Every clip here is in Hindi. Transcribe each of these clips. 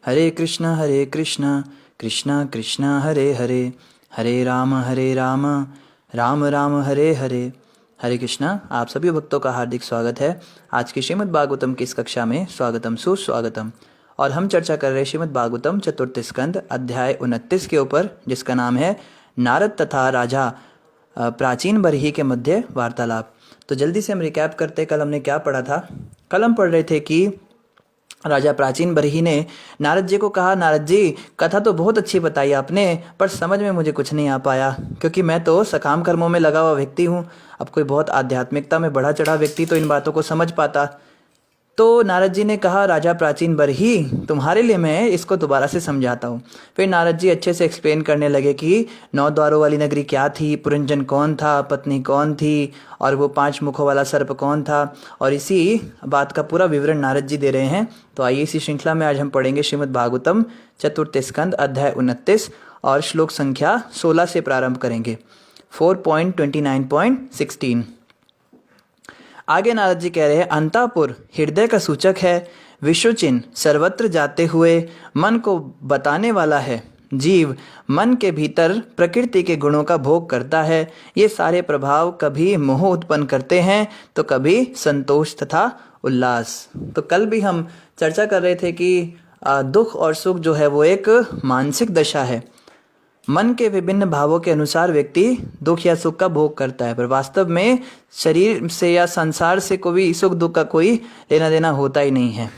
हरे कृष्णा कृष्णा कृष्णा हरे हरे, हरे राम राम राम हरे हरे। हरे कृष्णा। आप सभी भक्तों का हार्दिक स्वागत है आज की श्रीमद् भागवतम की इस कक्षा में। स्वागतम सुस्वागतम। और हम चर्चा कर रहे हैं श्रीमद् भागवतम चतुर्थ स्कंद अध्याय 29 के ऊपर, जिसका नाम है नारद तथा राजा प्राचीन बरही के मध्य वार्तालाप। तो जल्दी से हम रिकैप करते, कल हमने क्या पढ़ा था। कल हम पढ़ रहे थे कि राजा प्राचीन बरही ने नारद जी को कहा, नारद जी कथा तो बहुत अच्छी बताई आपने, पर समझ में मुझे कुछ नहीं आ पाया, क्योंकि मैं तो सकाम कर्मों में लगा हुआ व्यक्ति हूँ। अब कोई बहुत आध्यात्मिकता में बढ़ा चढ़ा व्यक्ति तो इन बातों को समझ पाता। तो नारद जी ने कहा, राजा प्राचीन बरही, तुम्हारे लिए मैं इसको दोबारा से समझाता हूँ। फिर नारद जी अच्छे से एक्सप्लेन करने लगे कि 9 द्वारों वाली नगरी क्या थी, पुरंजन कौन था, पत्नी कौन थी, और वो 5 मुखों वाला सर्प कौन था। और इसी बात का पूरा विवरण नारद जी दे रहे हैं। तो आइए इसी श्रृंखला में आज हम पढ़ेंगे श्रीमद् भागवतम चतुर्थ स्कंद अध्याय 29 और श्लोक संख्या 16 से प्रारंभ करेंगे, 4.29.16। आगे नारद जी कह रहे हैं, अंतापुर हृदय का सूचक है, विश्वचिन्ह सर्वत्र जाते हुए मन को बताने वाला है। जीव मन के भीतर प्रकृति के गुणों का भोग करता है। ये सारे प्रभाव कभी मोह उत्पन्न करते हैं तो कभी संतोष तथा उल्लास। तो कल भी हम चर्चा कर रहे थे कि दुख और सुख जो है वो एक मानसिक दशा है। मन के विभिन्न भावों के अनुसार व्यक्ति दुख या सुख का भोग करता है, पर वास्तव में शरीर से या संसार से कोई सुख दुख का कोई लेना देना होता ही नहीं है।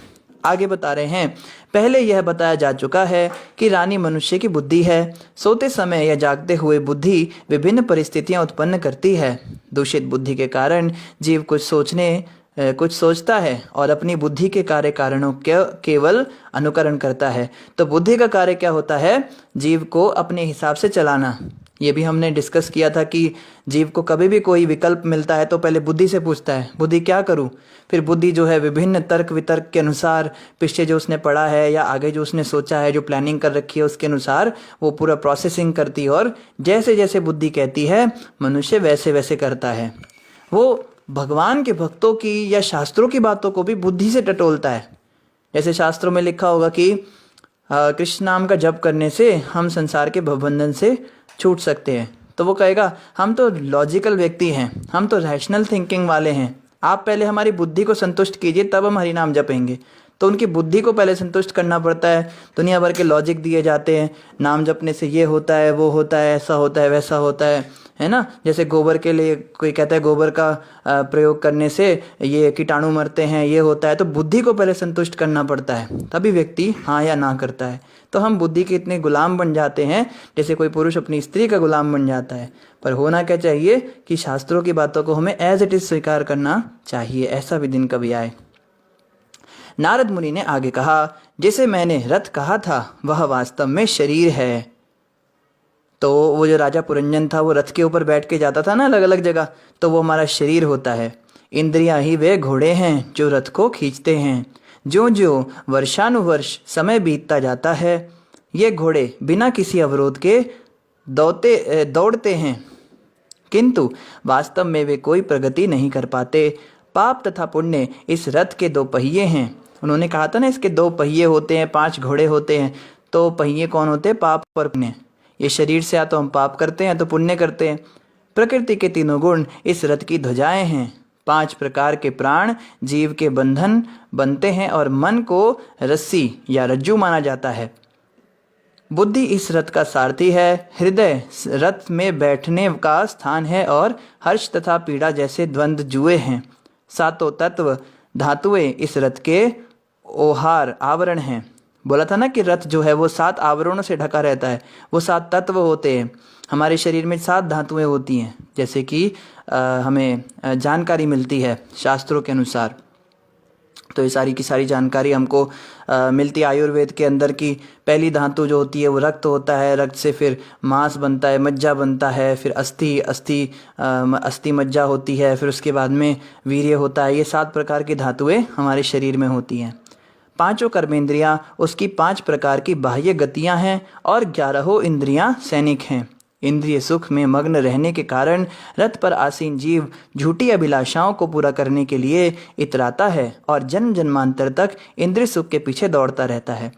आगे बता रहे हैं, पहले यह बताया जा चुका है कि रानी मनुष्य की बुद्धि है। सोते समय या जागते हुए बुद्धि विभिन्न परिस्थितियां उत्पन्न करती है। दूषित बुद्धि के कारण जीव कुछ सोचता है और अपनी बुद्धि के कार्य कारणों के केवल अनुकरण करता है। तो बुद्धि का कार्य क्या होता है? जीव को अपने हिसाब से चलाना। ये भी हमने डिस्कस किया था कि जीव को कभी भी कोई विकल्प मिलता है तो पहले बुद्धि से पूछता है, बुद्धि क्या करूं। फिर बुद्धि जो है विभिन्न तर्क वितर्क के अनुसार, पीछे जो उसने पढ़ा है या आगे जो उसने सोचा है, जो प्लानिंग कर रखी है, उसके अनुसार वो पूरा प्रोसेसिंग करती है। और जैसे जैसे बुद्धि कहती है मनुष्य वैसे वैसे करता है। वो भगवान के भक्तों की या शास्त्रों की बातों को भी बुद्धि से टटोलता है। जैसे शास्त्रों में लिखा होगा कि कृष्ण नाम का जप करने से हम संसार के भवबंधन से छूट सकते हैं, तो वो कहेगा हम तो लॉजिकल व्यक्ति हैं, हम तो रैशनल थिंकिंग वाले हैं, आप पहले हमारी बुद्धि को संतुष्ट कीजिए तब हम हरि नाम जपेंगे। तो उनकी बुद्धि को पहले संतुष्ट करना पड़ता है। दुनिया भर के लॉजिक दिए जाते हैं, नाम जपने से ये होता है, वो होता है, ऐसा होता है, वैसा होता है ना। जैसे गोबर के लिए कोई कहता है गोबर का प्रयोग करने से ये कीटाणु मरते हैं, ये होता है। तो बुद्धि को पहले संतुष्ट करना पड़ता है, तभी व्यक्ति हाँ या ना करता है। तो हम बुद्धि के इतने गुलाम बन जाते हैं जैसे कोई पुरुष अपनी स्त्री का गुलाम बन जाता है। पर होना क्या चाहिए कि शास्त्रों की बातों को हमें एज इट इज स्वीकार करना चाहिए। ऐसा भी दिन कभी आए। नारद मुनि ने आगे कहा, जिसे मैंने रथ कहा था वह वास्तव में शरीर है। तो वो जो राजा पुरंजन था वो रथ के ऊपर बैठ के जाता था ना अलग अलग जगह, तो वो हमारा शरीर होता है। इंद्रियां ही वे घोड़े हैं जो रथ को खींचते हैं। ज्यों ज्यों वर्षानुवर्ष समय बीतता जाता है ये घोड़े बिना किसी अवरोध के दौड़ते हैं, किंतु वास्तव में वे कोई प्रगति नहीं कर पाते। पाप तथा पुण्य इस रथ के 2 पहिए हैं। उन्होंने कहा था ना इसके 2 पहिए होते हैं, 5 घोड़े होते हैं। तो पहिए कौन होते हैं? पाप और पुण्य। ये शरीर से या तो हम पाप करते हैं तो पुण्य करते हैं। प्रकृति के 3 गुण इस रथ की ध्वजाएं हैं। 5 प्रकार के प्राण जीव के बंधन बनते हैं और मन को रस्सी या रज्जू माना जाता है। बुद्धि इस रथ का सारथी है। हृदय रथ में बैठने का स्थान है और हर्ष तथा पीड़ा जैसे द्वंद्व जुए हैं। 7 तत्व धातुएं इस रथ के ओहार आवरण हैं। बोला था ना कि रथ जो है वो 7 आवरणों से ढका रहता है। वो 7 तत्व होते हैं। हमारे शरीर में 7 धातुएं होती हैं, जैसे कि हमें जानकारी मिलती है शास्त्रों के अनुसार। तो ये सारी की सारी जानकारी हमको मिलती है आयुर्वेद के अंदर की। पहली धातु जो होती है वो रक्त होता है। रक्त से फिर मांस बनता है, मज्जा बनता है, फिर अस्थि मज्जा होती है, फिर उसके बाद में वीर्य होता है। ये 7 प्रकार की धातुएं हमारे शरीर में होती हैं। 5 कर्मेंद्रियां उसकी 5 प्रकार की बाह्य गतियां हैं और 11 इंद्रियां सैनिक हैं। इंद्रिय सुख में मग्न रहने के कारण रथ पर आसीन जीव झूठी अभिलाषाओं को पूरा करने के लिए इतराता है और जन्म जन्मांतर तक इंद्रिय सुख के पीछे दौड़ता रहता है।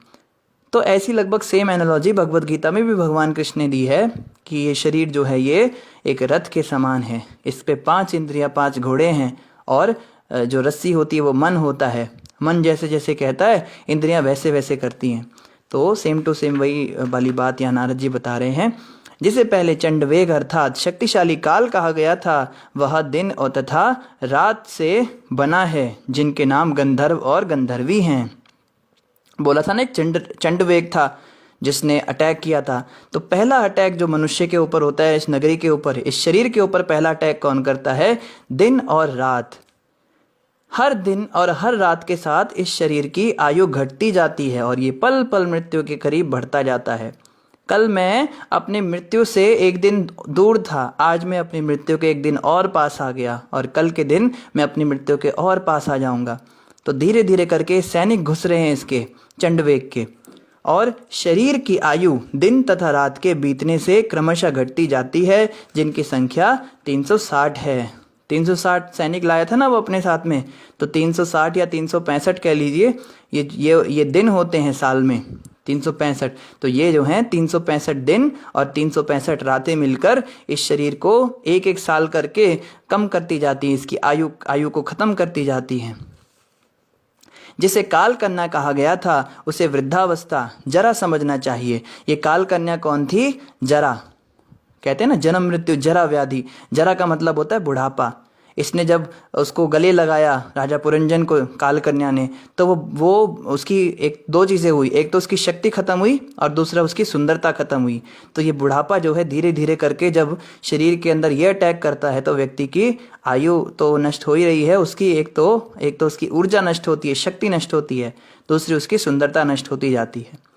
तो ऐसी लगभग सेम एनालॉजी भगवत गीता में भी भगवान कृष्ण ने दी है कि ये शरीर जो है ये एक रथ के समान है, इस पे 5 इंद्रियां 5 घोड़े हैं, और जो रस्सी होती है वो मन होता है। मन जैसे जैसे कहता है इंद्रियां वैसे वैसे करती हैं। तो सेम टू सेम वही वाली बात यहाँ नारद जी बता रहे हैं। जिसे पहले चंडवेग अर्थात शक्तिशाली काल कहा गया था, वह दिन और तथा रात से बना है, जिनके नाम गंधर्व और गंधर्वी हैं। बोला था ना एक चंडवेग था जिसने अटैक किया था। तो पहला अटैक जो मनुष्य के ऊपर होता है, इस नगरी के ऊपर, इस शरीर के ऊपर पहला अटैक कौन करता है? दिन और रात। हर दिन और हर रात के साथ इस शरीर की आयु घटती जाती है और ये पल पल मृत्यु के करीब बढ़ता जाता है। कल मैं अपनी मृत्यु से एक दिन दूर था, आज मैं अपनी मृत्यु के एक दिन और पास आ गया, और कल के दिन मैं अपनी मृत्यु के और पास आ जाऊंगा। तो धीरे धीरे करके सैनिक घुस रहे हैं इसके चंडवेग के, और शरीर की आयु दिन तथा रात के बीतने से क्रमशः घटती जाती है, जिनकी संख्या 360 है। 360 सैनिक लाया था ना वो अपने साथ में, तो 360 या 365 कह लीजिए, ये दिन होते हैं साल में 365। तो ये जो हैं 365 दिन और 365 रातें मिलकर इस शरीर को एक एक साल करके कम करती जाती हैं, इसकी आयु को खत्म करती जाती हैं। जिसे काल कन्या कहा गया था उसे वृद्धावस्था जरा समझना चाहिए। ये काल कन्या कौन थी? जरा। कहते हैं ना जन्म मृत्यु जरा व्याधि। जरा का मतलब होता है बुढ़ापा। इसने जब उसको गले लगाया राजा पुरंजन को, काल कन्या ने, तो वो उसकी एक दो चीज़ें हुई, एक तो उसकी शक्ति खत्म हुई और दूसरा उसकी सुंदरता खत्म हुई। तो ये बुढ़ापा जो है धीरे धीरे करके जब शरीर के अंदर ये अटैक करता है तो व्यक्ति की आयु तो नष्ट हो ही रही है उसकी, एक तो उसकी ऊर्जा नष्ट होती है, शक्ति नष्ट होती है, दूसरी उसकी सुंदरता नष्ट होती जाती है।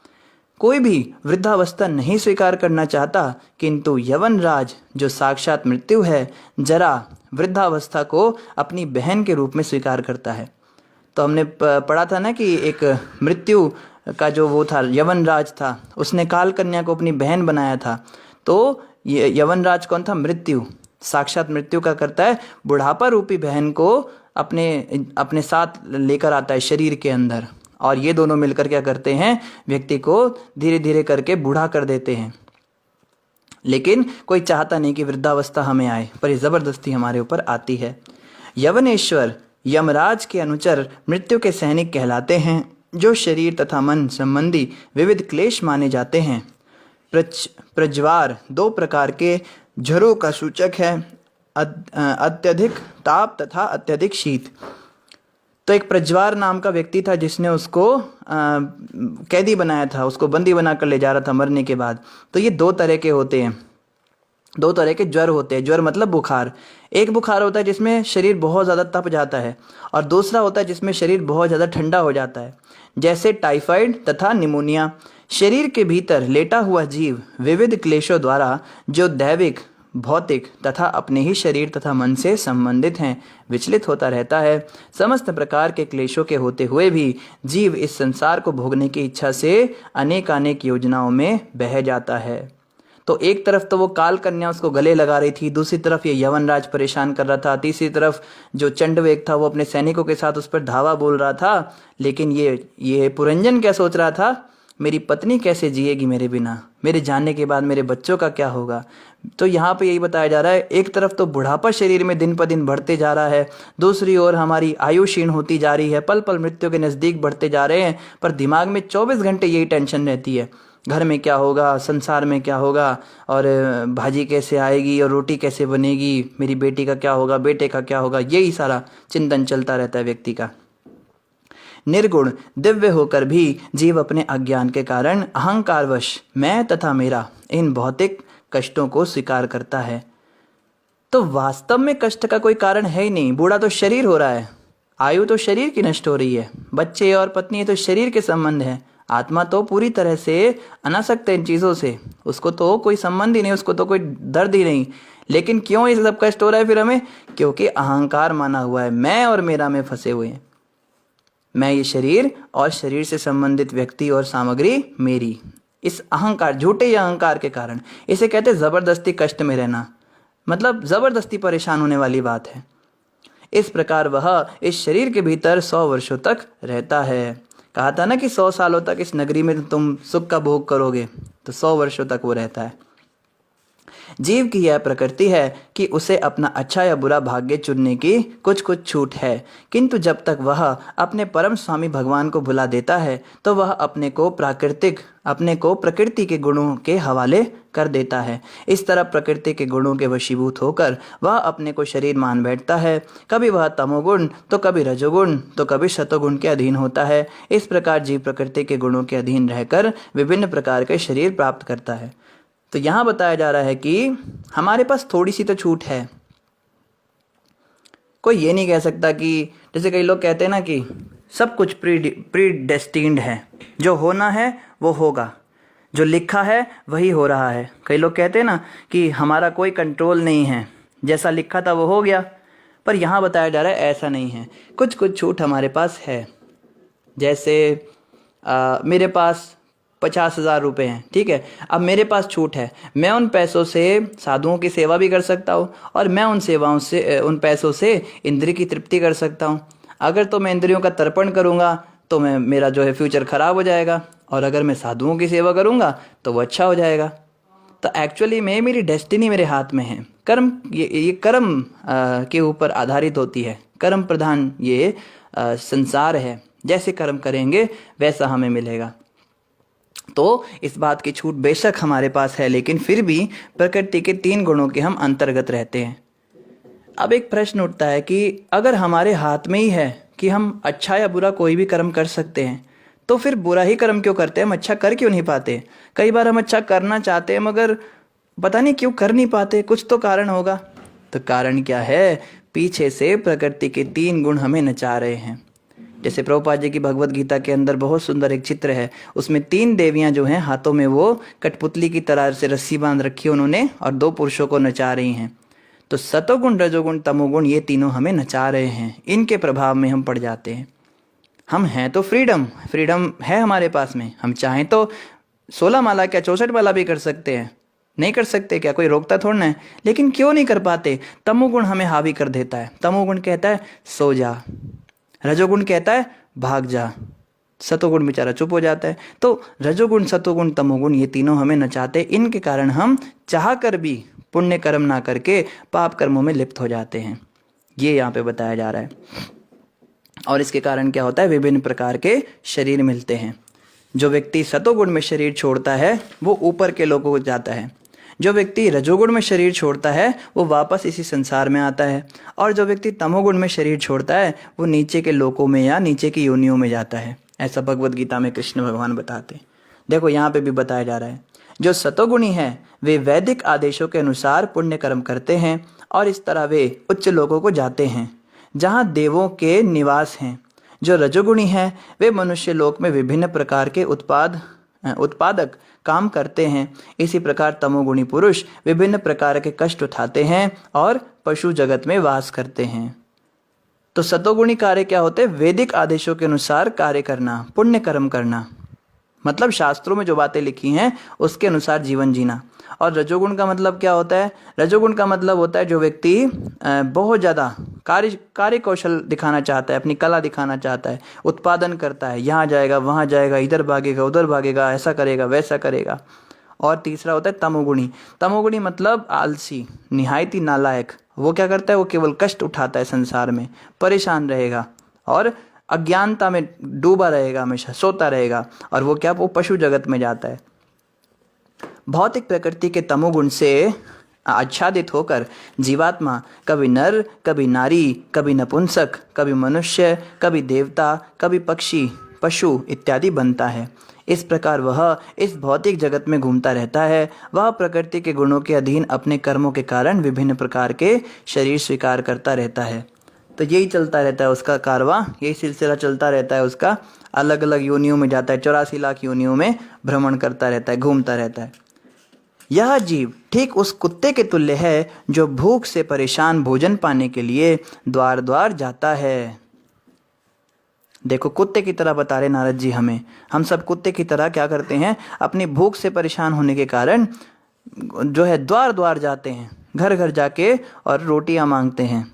कोई भी वृद्धावस्था नहीं स्वीकार करना चाहता, किंतु यवनराज जो साक्षात मृत्यु है, जरा वृद्धावस्था को अपनी बहन के रूप में स्वीकार करता है। तो हमने पढ़ा था ना कि एक मृत्यु का जो वो था, यवनराज था, उसने काल कन्या को अपनी बहन बनाया था। तो ये यवनराज कौन था? मृत्यु, साक्षात मृत्यु का करता है, बुढ़ापा रूपी बहन को अपने साथ लेकर आता है शरीर के अंदर, और ये दोनों मिलकर क्या करते हैं? व्यक्ति को धीरे धीरे करके बूढ़ा कर देते हैं। लेकिन कोई चाहता नहीं कि वृद्धावस्था हमें आए, पर ये जबरदस्ती हमारे ऊपर आती है। यवनेश्वर यमराज के अनुचर मृत्यु के सैनिक कहलाते हैं, जो शरीर तथा मन संबंधी विविध क्लेश माने जाते हैं। प्रज्वार 2 प्रकार के झरों का सूचक है, अत्यधिक ताप तथा अत्यधिक शीत। तो एक प्रज्वार नाम का व्यक्ति था जिसने उसको कैदी बनाया था, उसको बंदी बनाकर ले जा रहा था मरने के बाद। तो ये 2 तरह के होते हैं, 2 तरह के ज्वर होते हैं। ज्वर मतलब बुखार। एक बुखार होता है जिसमें शरीर बहुत ज़्यादा तप जाता है, और दूसरा होता है जिसमें शरीर बहुत ज़्यादा ठंडा हो जाता है, जैसे टाइफाइड तथा निमोनिया। शरीर के भीतर लेटा हुआ जीव विविध क्लेशों द्वारा जो दैविक, भौतिक तथा अपने ही शरीर तथा मन से संबंधित हैं, विचलित होता रहता है। समस्त प्रकार के क्लेशों के होते हुए भी जीव इस संसार को भोगने की इच्छा से अनेकानेक योजनाओं में बह जाता है। तो एक तरफ तो वो काल कन्या उसको गले लगा रही थी, दूसरी तरफ ये यवनराज परेशान कर रहा था, तीसरी तरफ जो चंडवेग था वो अपने सैनिकों के साथ उस पर धावा बोल रहा था। लेकिन ये पुरंजन क्या सोच रहा था? मेरी पत्नी कैसे जिएगी मेरे बिना, मेरे जाने के बाद मेरे बच्चों का क्या होगा। तो यहाँ पे यही बताया जा रहा है, एक तरफ तो बुढ़ापा शरीर में दिन पर दिन बढ़ते जा रहा है, दूसरी ओर हमारी आयु क्षीण होती जा रही है, पल पल मृत्यु के नज़दीक बढ़ते जा रहे हैं, पर दिमाग में 24 घंटे यही टेंशन रहती है, घर में क्या होगा, संसार में क्या होगा, और भाजी कैसे आएगी और रोटी कैसे बनेगी, मेरी बेटी का क्या होगा, बेटे का क्या होगा, यही सारा चिंतन चलता रहता है व्यक्ति का। निर्गुण दिव्य होकर भी जीव अपने अज्ञान के कारण अहंकारवश मैं तथा मेरा इन भौतिक कष्टों को स्वीकार करता है। तो वास्तव में कष्ट का कोई कारण है ही नहीं। बूढ़ा तो शरीर हो रहा है, आयु तो शरीर की नष्ट हो रही है, बच्चे और पत्नी तो शरीर के संबंध है, आत्मा तो पूरी तरह से अनासक्त है इन चीज़ों से, उसको तो कोई संबंध ही नहीं, उसको तो कोई दर्द ही नहीं। लेकिन क्यों ये सब कष्ट हो रहा है फिर हमें? क्योंकि अहंकार माना हुआ है, मैं और मेरा में फंसे हुए हैं। मैं ये शरीर और शरीर से संबंधित व्यक्ति और सामग्री मेरी, इस अहंकार, झूठे या अहंकार के कारण, इसे कहते हैं जबरदस्ती कष्ट में रहना, मतलब जबरदस्ती परेशान होने वाली बात है। इस प्रकार वह इस शरीर के भीतर 100 वर्षों तक रहता है। कहा था ना कि 100 सालों तक इस नगरी में तुम सुख का भोग करोगे, तो 100 वर्षों तक वो रहता है। जीव की यह प्रकृति है कि उसे अपना अच्छा या बुरा भाग्य चुनने की कुछ कुछ छूट है, किंतु जब तक वह अपने परम स्वामी भगवान को भुला देता है तो वह अपने को प्रकृति के गुणों के हवाले कर देता है। इस तरह प्रकृति के गुणों के वशीभूत होकर वह अपने को शरीर मान बैठता है। कभी वह तमोगुण तो कभी रजोगुण तो कभी सतोगुण के अधीन होता है। इस प्रकार जीव प्रकृति के गुणों के अधीन रहकर विभिन्न प्रकार के शरीर प्राप्त करता है। तो यहाँ बताया जा रहा है कि हमारे पास थोड़ी सी तो छूट है। कोई ये नहीं कह सकता कि जैसे कई लोग कहते हैं ना कि सब कुछ प्री डेस्टिन्ड है, जो होना है वो होगा, जो लिखा है वही हो रहा है। कई लोग कहते हैं ना कि हमारा कोई कंट्रोल नहीं है, जैसा लिखा था वो हो गया। पर यहाँ बताया जा रहा है ऐसा नहीं है, कुछ कुछ छूट हमारे पास है। जैसे मेरे पास 50,000 रुपये हैं, ठीक है। अब मेरे पास छूट है, मैं उन पैसों से साधुओं की सेवा भी कर सकता हूँ और मैं उन पैसों से इंद्रिय की तृप्ति कर सकता हूँ। अगर तो मैं इंद्रियों का तर्पण करूँगा तो मेरा जो है फ्यूचर ख़राब हो जाएगा, और अगर मैं साधुओं की सेवा करूँगा तो वो अच्छा हो जाएगा। तो एक्चुअली मेरी डेस्टिनी मेरे हाथ में है। कर्म ये कर्म के ऊपर आधारित होती है, कर्म प्रधान ये संसार है। जैसे कर्म करेंगे वैसा हमें मिलेगा। तो इस बात की छूट बेशक हमारे पास है, लेकिन फिर भी प्रकृति के 3 गुणों के हम अंतर्गत रहते हैं। अब एक प्रश्न उठता है कि अगर हमारे हाथ में ही है कि हम अच्छा या बुरा कोई भी कर्म कर सकते हैं, तो फिर बुरा ही कर्म क्यों करते हैं? हम अच्छा कर क्यों नहीं पाते? कई बार हम अच्छा करना चाहते हैं मगर पता नहीं क्यों कर नहीं पाते, कुछ तो कारण होगा। तो कारण क्या है? पीछे से प्रकृति के 3 गुण हमें नचा रहे हैं। जैसे प्रभुपाद जी की भगवत गीता के अंदर बहुत सुंदर एक चित्र है, उसमें 3 देवियां जो हैं हाथों में वो कठपुतली की तरह से रस्सी बांध रखी उन्होंने और 2 पुरुषों को नचा रही हैं। तो सतोगुण, रजोगुण, तमोगुण ये तीनों हमें नचा रहे हैं। इनके प्रभाव में हम पड़ जाते हैं। हम हैं तो फ्रीडम है हमारे पास में। हम चाहें तो 16 माला क्या 64 माला भी कर सकते हैं। नहीं कर सकते क्या? कोई रोकता थोड़ा ना है। लेकिन क्यों नहीं कर पाते? तमोगुण हमें हावी कर देता है। तमोगुण कहता है सो जा, रजोगुण कहता है भाग जा, सतोगुण बेचारा चुप हो जाता है। तो रजोगुण, सतोगुण, तमोगुण ये तीनों हमें नचाते। इनके कारण हम चाह कर भी पुण्य कर्म ना करके पाप कर्मों में लिप्त हो जाते हैं। ये यहाँ पे बताया जा रहा है। और इसके कारण क्या होता है? विभिन्न प्रकार के शरीर मिलते हैं। जो व्यक्ति सतोगुण में शरीर छोड़ता है वो ऊपर के लोगों को जाता है। जो व्यक्ति रजोगुण में शरीर छोड़ता है वो वापस इसी संसार में आता है। और जो व्यक्ति तमोगुण में शरीर छोड़ता है वो नीचे के लोकों में या नीचे की योनियों में जाता है। ऐसा भगवत गीता में कृष्ण भगवान बताते हैं। देखो यहाँ पे भी बताया जा रहा है, जो सतोगुणी है वे वैदिक आदेशों के अनुसार पुण्य कर्म करते हैं और इस तरह वे उच्च लोकों को जाते हैं जहाँ देवों के निवास हैं। जो रजोगुणी हैं वे मनुष्य लोक में विभिन्न प्रकार के उत्पादक काम करते हैं। इसी प्रकार तमोगुणी पुरुष विभिन्न प्रकार के कष्ट उठाते हैं और पशु जगत में वास करते हैं। तो सतोगुणी कार्य क्या होते हैं? वैदिक आदेशों के अनुसार कार्य करना, पुण्य कर्म करना, मतलब शास्त्रों में जो बातें लिखी हैं उसके अनुसार जीवन जीना। और रजोगुण का मतलब क्या होता है? रजोगुण का मतलब होता है जो व्यक्ति बहुत ज़्यादा कार्य कौशल दिखाना चाहता है, अपनी कला दिखाना चाहता है, उत्पादन करता है, यहाँ जाएगा वहाँ जाएगा, इधर भागेगा उधर भागेगा, ऐसा करेगा वैसा करेगा। और तीसरा होता है तमोगुणी। तमोगुणी मतलब आलसी, निहायती नालायक। वो क्या करता है? वो केवल कष्ट उठाता है, संसार में परेशान रहेगा और अज्ञानता में डूबा रहेगा, हमेशा सोता रहेगा। और वो क्या? वो पशु जगत में जाता है। भौतिक प्रकृति के तमोगुण से आच्छादित होकर जीवात्मा कभी नर, कभी नारी, कभी नपुंसक, कभी मनुष्य, कभी देवता, कभी पक्षी, पशु इत्यादि बनता है। इस प्रकार वह इस भौतिक जगत में घूमता रहता है। वह प्रकृति के गुणों के अधीन अपने कर्मों के कारण विभिन्न प्रकार के शरीर स्वीकार करता रहता है। तो यही चलता रहता है उसका कारवां, यही सिलसिला चलता रहता है उसका। अलग अलग योनियों में जाता है, 84 लाख योनियों में भ्रमण करता रहता है, घूमता रहता है। यह जीव ठीक उस कुत्ते के तुल्य है जो भूख से परेशान भोजन पाने के लिए द्वार द्वार जाता है। देखो कुत्ते की तरह बता रहे नारद जी हमें। हम सब कुत्ते की तरह क्या करते हैं? अपनी भूख से परेशान होने के कारण जो है द्वार द्वार जाते हैं, घर घर जाके और रोटियां मांगते हैं।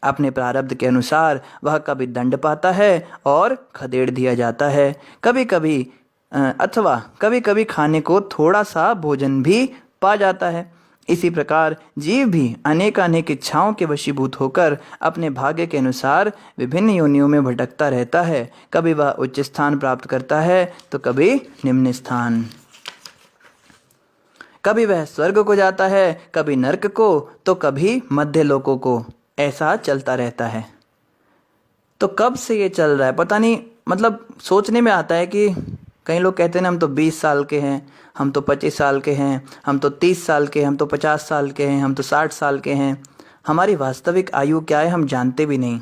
अपने प्रारब्ध के अनुसार वह कभी दंड पाता है और खदेड़ दिया जाता है, कभी कभी अथवा कभी कभी खाने को थोड़ा सा भोजन भी पा जाता है। इसी प्रकार जीव भी अनेक इच्छाओं के वशीभूत होकर अपने भाग्य के अनुसार विभिन्न योनियों में भटकता रहता है। कभी वह उच्च स्थान प्राप्त करता है तो कभी निम्न स्थान, कभी वह स्वर्ग को जाता है, कभी नरक को, तो कभी मध्य लोकों को। ऐसा चलता रहता है। तो कब से ये चल रहा है पता नहीं। मतलब सोचने में आता है कि कई लोग कहते हैं ना हम तो 20 साल के हैं, हम तो 25 साल के हैं, हम तो 30 साल के, हम तो 50 साल के हैं, हम तो 60 साल के हैं। हमारी वास्तविक आयु क्या है हम जानते भी नहीं।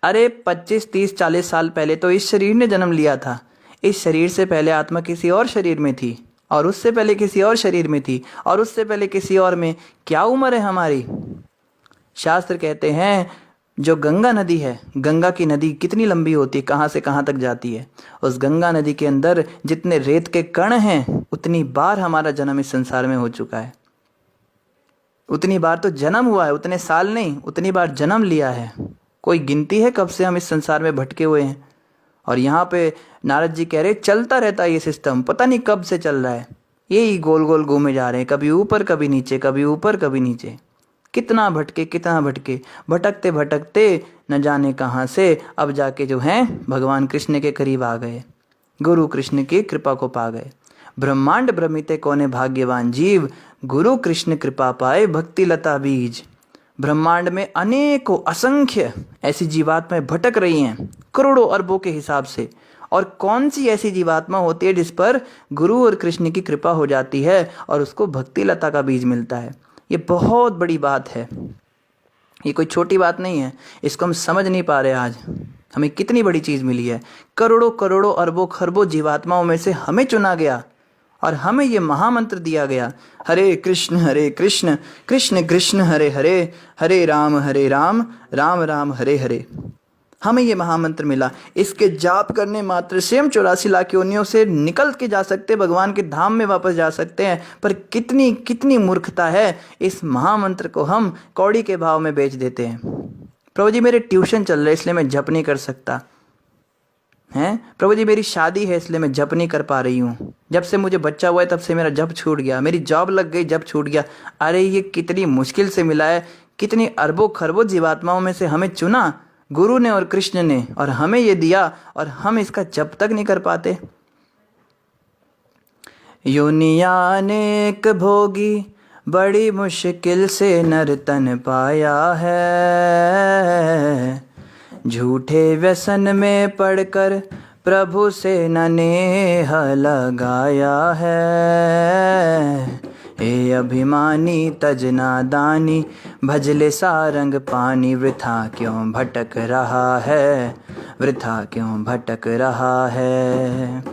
अरे 25, 30, 40 साल पहले तो इस शरीर ने जन्म लिया था। इस शरीर से पहले आत्मा किसी और शरीर में थी, और उससे पहले किसी और शरीर में थी, और उससे पहले किसी और में। क्या उम्र है हमारी? शास्त्र कहते हैं जो गंगा नदी है, गंगा की नदी कितनी लंबी होती है, कहाँ से कहाँ तक जाती है। उस गंगा नदी के अंदर जितने रेत के कण हैं उतनी बार हमारा जन्म इस संसार में हो चुका है। उतनी बार तो जन्म हुआ है, उतने साल नहीं, उतनी बार जन्म लिया है। कोई गिनती है कब से हम इस संसार में भटके हुए हैं। और यहाँ पे नारद जी कह रहे चलता रहता है ये सिस्टम, पता नहीं कब से चल रहा है। यही गोल गोल घूमे जा रहे हैं, कभी ऊपर कभी नीचे, कभी ऊपर कभी नीचे। कितना भटके, कितना भटके, भटकते भटकते न जाने कहाँ से अब जाके जो हैं भगवान कृष्ण के करीब आ गए, गुरु कृष्ण की कृपा को पा गए। ब्रह्मांड भ्रमिते कोने भाग्यवान जीव, गुरु कृष्ण कृपा पाए भक्ति लता बीज। ब्रह्मांड में अनेकों असंख्य ऐसी जीवात्माएं भटक रही हैं, करोड़ों अरबों के हिसाब से। और कौन सी ऐसी जीवात्मा होती है जिस पर गुरु और कृष्ण की कृपा हो जाती है और उसको भक्ति लता का बीज मिलता है। ये बहुत बड़ी बात है, ये कोई छोटी बात नहीं है। इसको हम समझ नहीं पा रहे। आज हमें कितनी बड़ी चीज़ मिली है। करोड़ों करोड़ों अरबों खरबों जीवात्माओं में से हमें चुना गया और हमें ये महामंत्र दिया गया, हरे कृष्ण कृष्ण कृष्ण हरे हरे, हरे राम राम राम हरे हरे। हमें ये महामंत्र मिला। इसके जाप करने मात्र से हम 84 लाख योनियों से निकल के जा सकते, भगवान के धाम में वापस जा सकते हैं। पर कितनी कितनी मूर्खता है, इस महामंत्र को हम कौड़ी के भाव में बेच देते हैं। प्रभु जी मेरे ट्यूशन चल रहे इसलिए मैं जप नहीं कर सकता हैं। प्रभु जी मेरी शादी है इसलिए मैं जप नहीं कर पा रही हूँ। जब से मुझे बच्चा हुआ है तब से मेरा जप छूट गया। मेरी जॉब लग गई, जप छूट गया। अरे ये कितनी मुश्किल से मिला है। कितनी अरबों खरबों जीवात्माओं में से हमें चुना गुरु ने और कृष्ण ने, और हमें ये दिया और हम इसका जप तक नहीं कर पाते। योनिया अनेक भोगी, बड़ी मुश्किल से नर तन पाया है। झूठे व्यसन में पड़कर प्रभु से न नेह लगाया है। हे अभिमानी तज नादानी, भजले सारंग पानी। वृथा क्यों भटक रहा है, वृथा क्यों भटक रहा है।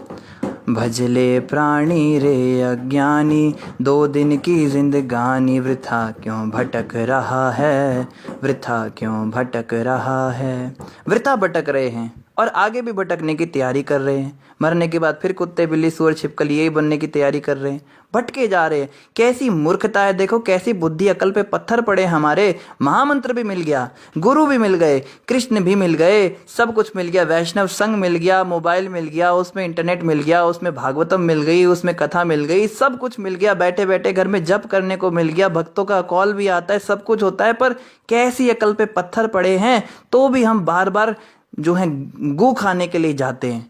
भजले प्राणी रे अज्ञानी, 2 दिन की जिंदगानी। वृथा क्यों भटक रहा है, वृथा क्यों भटक रहा है। वृथा भटक रहे हैं और आगे भी भटकने की तैयारी कर रहे हैं। मरने के बाद फिर कुत्ते बिल्ली सूअर छिपकली यही बनने की तैयारी कर रहे हैं। भटके जा रहे हैं। कैसी मूर्खता है देखो, कैसी बुद्धि अकल पे पत्थर पड़े हमारे। महामंत्र भी मिल गया, गुरु भी मिल गए, कृष्ण भी मिल गए, सब कुछ मिल गया। वैष्णव संघ मिल गया, मोबाइल मिल गया, उसमें इंटरनेट मिल गया, उसमें भागवतम मिल गई, उसमें कथा मिल गई, सब कुछ मिल गया। बैठे बैठे घर में जप करने को मिल गया, भक्तों का कॉल भी आता है, सब कुछ होता है। पर कैसी अकल पे पत्थर पड़े हैं तो भी हम बार बार जो है गू खाने के लिए जाते हैं।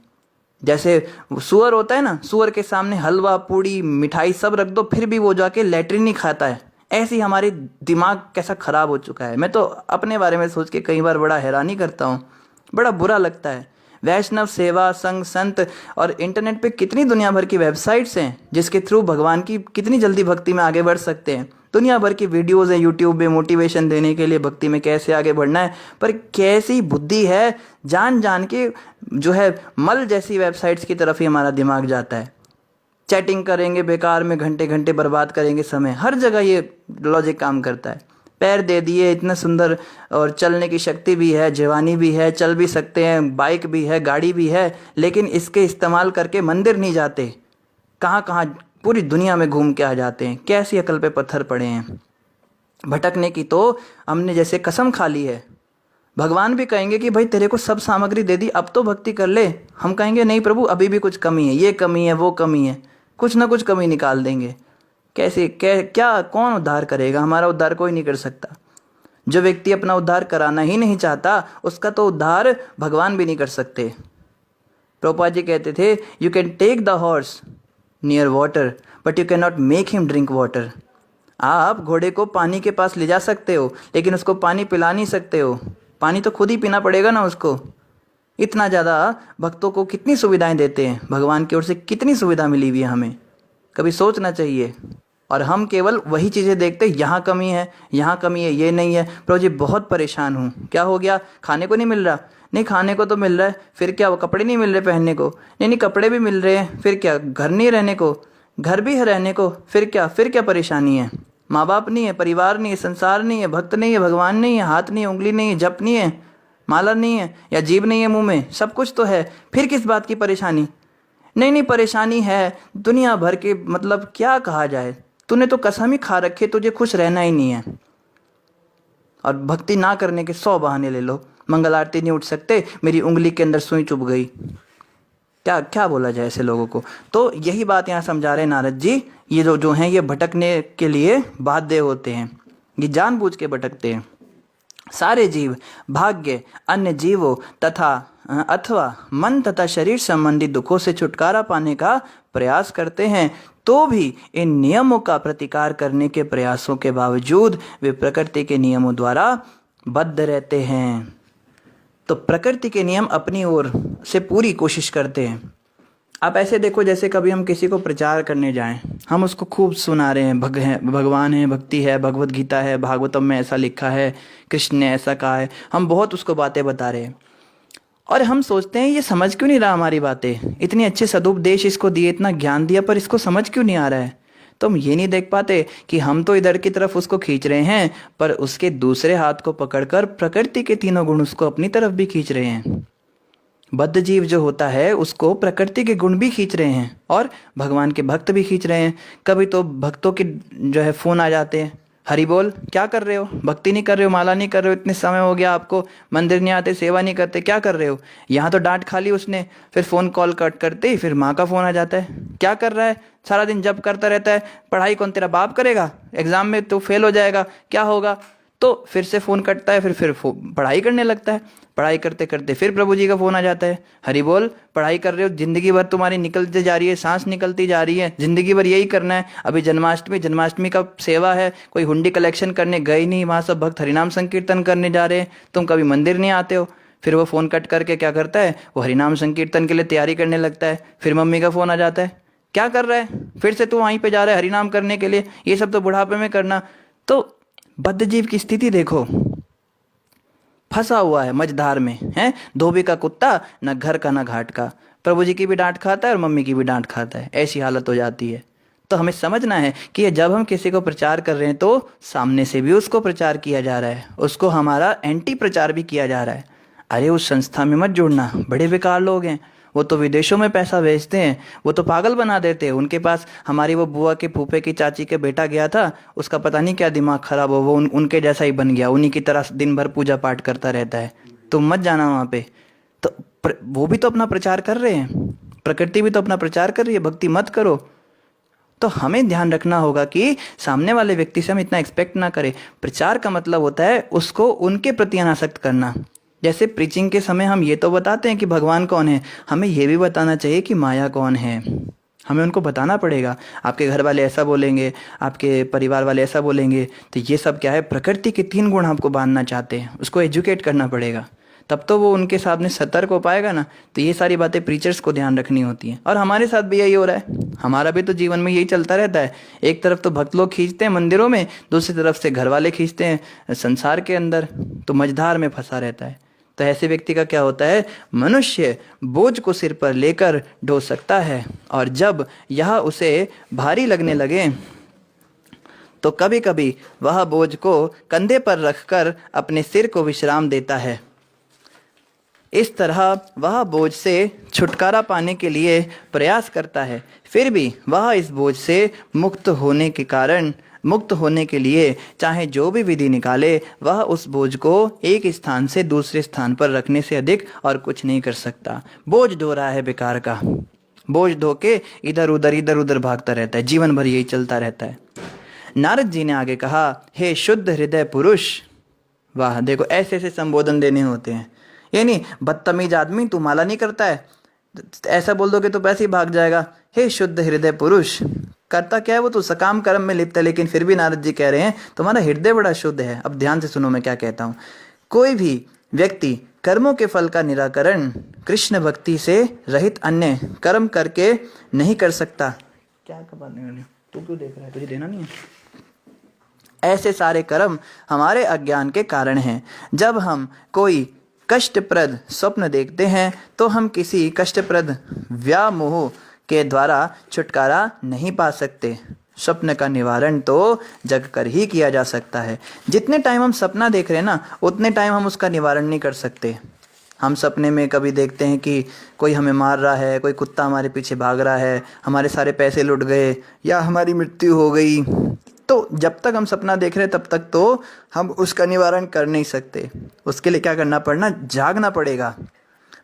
जैसे सुअर होता है ना, सुअर के सामने हलवा पूड़ी मिठाई सब रख दो फिर भी वो जाके लैट्रिन नहीं खाता है। ऐसी हमारी दिमाग कैसा खराब हो चुका है। मैं तो अपने बारे में सोच के कई बार बड़ा हैरानी करता हूँ, बड़ा बुरा लगता है। वैष्णव सेवा संघ संत और इंटरनेट पे कितनी दुनिया भर की वेबसाइट्स हैं जिसके थ्रू भगवान की कितनी जल्दी भक्ति में आगे बढ़ सकते हैं। दुनिया भर की वीडियोज़ हैं यूट्यूब में मोटिवेशन देने के लिए भक्ति में कैसे आगे बढ़ना है। पर कैसी बुद्धि है, जान जान के जो है मल जैसी वेबसाइट्स की तरफ ही हमारा दिमाग जाता है। चैटिंग करेंगे बेकार में, घंटे घंटे बर्बाद करेंगे समय। हर जगह ये लॉजिक काम करता है। पैर दे दिए, इतना सुंदर, और चलने की शक्ति भी है, जवानी भी है, चल भी सकते हैं, बाइक भी है, गाड़ी भी है, लेकिन इसके इस्तेमाल करके मंदिर नहीं जाते। कहाँ कहाँ पूरी दुनिया में घूम के आ जाते हैं। कैसी अकल पे पत्थर पड़े हैं। भटकने की तो हमने जैसे कसम खा ली है। भगवान भी कहेंगे कि भाई तेरे को सब सामग्री दे दी, अब तो भक्ति कर ले। हम कहेंगे नहीं प्रभु, अभी भी कुछ कमी है, ये कमी है, वो कमी है, कुछ ना कुछ कमी निकाल देंगे। कैसे क्या कौन उद्धार करेगा? हमारा उद्धार कोई नहीं कर सकता। जो व्यक्ति अपना उद्धार कराना ही नहीं चाहता, उसका तो उद्धार भगवान भी नहीं कर सकते। प्रभुपाद जी कहते थे, you can take the horse near water but you can not make him drink water. आप घोड़े को पानी के पास ले जा सकते हो, लेकिन उसको पानी पिला नहीं सकते हो। पानी तो खुद ही पीना पड़ेगा ना उसको। इतना ज़्यादा भक्तों को कितनी सुविधाएं देते हैं, भगवान की ओर से कितनी सुविधा मिली हुई है हमें, कभी सोचना चाहिए। और हम केवल वही चीज़ें देखते, यहाँ कमी है, यहाँ कमी है, ये नहीं है। प्रभु जी बहुत परेशान हूँ, क्या हो गया? खाने को नहीं मिल रहा? नहीं, खाने को तो मिल रहा है, फिर क्या? वो कपड़े नहीं मिल रहे पहनने को? नहीं, कपड़े भी मिल रहे हैं, फिर क्या? घर नहीं रहने को? घर भी है रहने को, फिर क्या? फिर क्या परेशानी है? माँ बाप नहीं है, परिवार नहीं है, संसार नहीं है, भक्त नहीं है, भगवान नहीं है, हाथ नहीं है, उंगली नहीं है, जप नहीं है, माला नहीं है, या जीभ नहीं है मुंह में, सब कुछ तो है, फिर किस बात की परेशानी? नहीं, परेशानी है दुनिया भर के, मतलब क्या कहा जाए, तूने तो कसम ही खा रखे, तुझे खुश रहना ही नहीं है। और भक्ति ना करने के 100 बहाने ले लो। मंगल आरती नहीं उठ सकते, मेरी उंगली के अंदर सुई चुभ गई। क्या क्या बोला जाए ऐसे लोगों को? तो यही बात यहाँ समझा रहे नारद जी। ये जो हैं ये भटकने के लिए बाध्य होते हैं, ये जानबूझ के भटकते हैं। सारे जीव भाग्य अन्य जीवों तथा अथवा मन तथा शरीर संबंधी दुखों से छुटकारा पाने का प्रयास करते हैं, तो भी इन नियमों का प्रतिकार करने के प्रयासों के बावजूद वे प्रकृति के नियमों द्वारा बद्ध रहते हैं। तो प्रकृति के नियम अपनी ओर से पूरी कोशिश करते हैं। आप ऐसे देखो, जैसे कभी हम किसी को प्रचार करने जाएं, हम उसको खूब सुना रहे हैं, भगवान है, भक्ति है, भगवत गीता है, भागवतम में ऐसा लिखा है, कृष्ण ने ऐसा कहा है, हम बहुत उसको बातें बता रहे हैं। और हम सोचते हैं ये समझ क्यों नहीं रहा हमारी बातें, इतने अच्छे सदुपदेश इसको दिए, इतना ज्ञान दिया, पर इसको समझ क्यों नहीं आ रहा है। तो हम ये नहीं देख पाते कि हम तो इधर की तरफ उसको खींच रहे हैं, पर उसके दूसरे हाथ को पकड़कर प्रकृति के तीनों गुण उसको अपनी तरफ भी खींच रहे हैं। बद्ध जीव जो होता है उसको प्रकृति के गुण भी खींच रहे हैं और भगवान के भक्त भी खींच रहे हैं। कभी तो भक्तों के जो है फ़ोन आ जाते हैं, हरि बोल, क्या कर रहे हो? भक्ति नहीं कर रहे हो, माला नहीं कर रहे हो, इतने समय हो गया आपको, मंदिर नहीं आते, सेवा नहीं करते, क्या कर रहे हो? यहाँ तो डांट खा ली उसने, फिर फ़ोन कॉल कट करते ही फिर माँ का फ़ोन आ जाता है, क्या कर रहा है? सारा दिन जब करता रहता है, पढ़ाई कौन तेरा बाप करेगा? एग्ज़ाम में तो फेल हो जाएगा, क्या होगा? तो फिर से फ़ोन कटता है, फिर पढ़ाई करने लगता है। पढ़ाई करते करते फिर प्रभु जी का फ़ोन आ जाता है, हरि बोल, पढ़ाई कर रहे हो, ज़िंदगी भर तुम्हारी निकलती जा रही है, सांस निकलती जा रही है, ज़िंदगी भर यही करना है। अभी जन्माष्टमी का सेवा है, कोई हुंडी कलेक्शन करने गए नहीं, वहाँ सब भक्त हरिनाम संकीर्तन करने जा रहे हैं, तुम कभी मंदिर नहीं आते हो। फिर वो फ़ोन कट करके क्या करता है, वो हरिनाम संकीर्तन के लिए तैयारी करने लगता है। फिर मम्मी का फ़ोन आ जाता है, क्या कर रहा है? फिर से तू वहीं पर जा रहा है हरिनाम करने के लिए, ये सब तो बुढ़ापे में करना। तो बद्ध जीव की स्थिति देखो, फंसा हुआ है मझधार में, है धोबी का कुत्ता, न घर का न घाट का। प्रभु जी की भी डांट खाता है और मम्मी की भी डांट खाता है, ऐसी हालत हो जाती है। तो हमें समझना है कि जब हम किसी को प्रचार कर रहे हैं तो सामने से भी उसको प्रचार किया जा रहा है, उसको हमारा एंटी प्रचार भी किया जा रहा है। अरे उस संस्था में मत जुड़ना, बड़े बेकार लोग हैं, वो तो विदेशों में पैसा भेजते हैं, वो तो पागल बना देते हैं। उनके पास हमारी वो बुआ के फूफे की चाची के बेटा गया था, उसका पता नहीं क्या दिमाग खराब हो, वो उनके जैसा ही बन गया, उन्हीं की तरह दिन भर पूजा पाठ करता रहता है। तुम मत जाना वहाँ पे। तो वो भी तो अपना प्रचार कर रहे हैं, प्रकृति भी तो अपना प्रचार कर रही है, भक्ति मत करो। तो हमें ध्यान रखना होगा कि सामने वाले व्यक्ति से हम इतना एक्सपेक्ट ना करें। प्रचार का मतलब होता है उसको उनके प्रति अनासक्त करना। जैसे प्रीचिंग के समय हम ये तो बताते हैं कि भगवान कौन है, हमें ये भी बताना चाहिए कि माया कौन है। हमें उनको बताना पड़ेगा। आपके घर वाले ऐसा बोलेंगे, आपके परिवार वाले ऐसा बोलेंगे, तो ये सब क्या है, प्रकृति के 3 गुण आपको बांधना चाहते हैं, उसको एजुकेट करना पड़ेगा, तब तो वो उनके सामने सतर्क हो पाएगा ना। तो ये सारी बातें प्रीचर्स को ध्यान रखनी होती हैं। और हमारे साथ भी यही हो रहा है, हमारा भी तो जीवन में यही चलता रहता है। एक तरफ तो भक्त लोग खींचते हैं मंदिरों में, दूसरी तरफ से घर वाले खींचते हैं संसार के अंदर, तो मझधार में फंसा रहता है। तो ऐसे व्यक्ति का क्या होता है, मनुष्य बोझ को सिर पर लेकर ढो सकता है, और जब यह उसे भारी लगने लगे तो कभी कभी वह बोझ को कंधे पर रखकर अपने सिर को विश्राम देता है। इस तरह वह बोझ से छुटकारा पाने के लिए प्रयास करता है, फिर भी वह इस बोझ से मुक्त होने के कारण मुक्त होने के लिए चाहे जो भी विधि निकाले, वह उस बोझ को एक स्थान से दूसरे स्थान पर रखने से अधिक और कुछ नहीं कर सकता। बोझ ढो रहा है बेकार का, बोझ ढो के इधर उधर भागता रहता है, जीवन भर यही चलता रहता है। नारद जी ने आगे कहा, हे शुद्ध हृदय पुरुष। वाह, देखो ऐसे ऐसे संबोधन देने होते हैं। यानी बदतमीज आदमी, तू माला नहीं करता है, ऐसा बोल दोगे तो वैसे ही भाग जाएगा। हे शुद्ध हृदय पुरुष, करता क्या है वो, तो सकाम कर्म में लिप्त है। लेकिन फिर भी नारद जी कह रहे हैं तुम्हारा हृदय बड़ा शुद्ध है। अब ध्यान से सुनो मैं क्या कहता हूं। कोई भी व्यक्ति कर्मों के फल का निराकरण कृष्ण भक्ति से रहित अन्य कर्म करके नहीं कर सकता। क्या खबर नहीं, तू क्यों देख रहा है, तुझे देना नहीं है। ऐसे सारे कर्म हमारे अज्ञान के कारण हैं। जब हम कोई कष्टप्रद स्वप्न देखते हैं तो हम किसी कष्टप्रद व्यामोह के द्वारा छुटकारा नहीं पा सकते। स्वप्न का निवारण तो जग कर ही किया जा सकता है। जितने टाइम हम सपना देख रहे हैं ना, उतने टाइम हम उसका निवारण नहीं कर सकते। हम सपने में कभी देखते हैं कि कोई हमें मार रहा है, कोई कुत्ता हमारे पीछे भाग रहा है, हमारे सारे पैसे लुट गए या हमारी मृत्यु हो गई, तो जब तक हम सपना देख रहे हैं तब तक तो हम उसका निवारण कर नहीं सकते। उसके लिए क्या करना पड़ना, जागना पड़ेगा।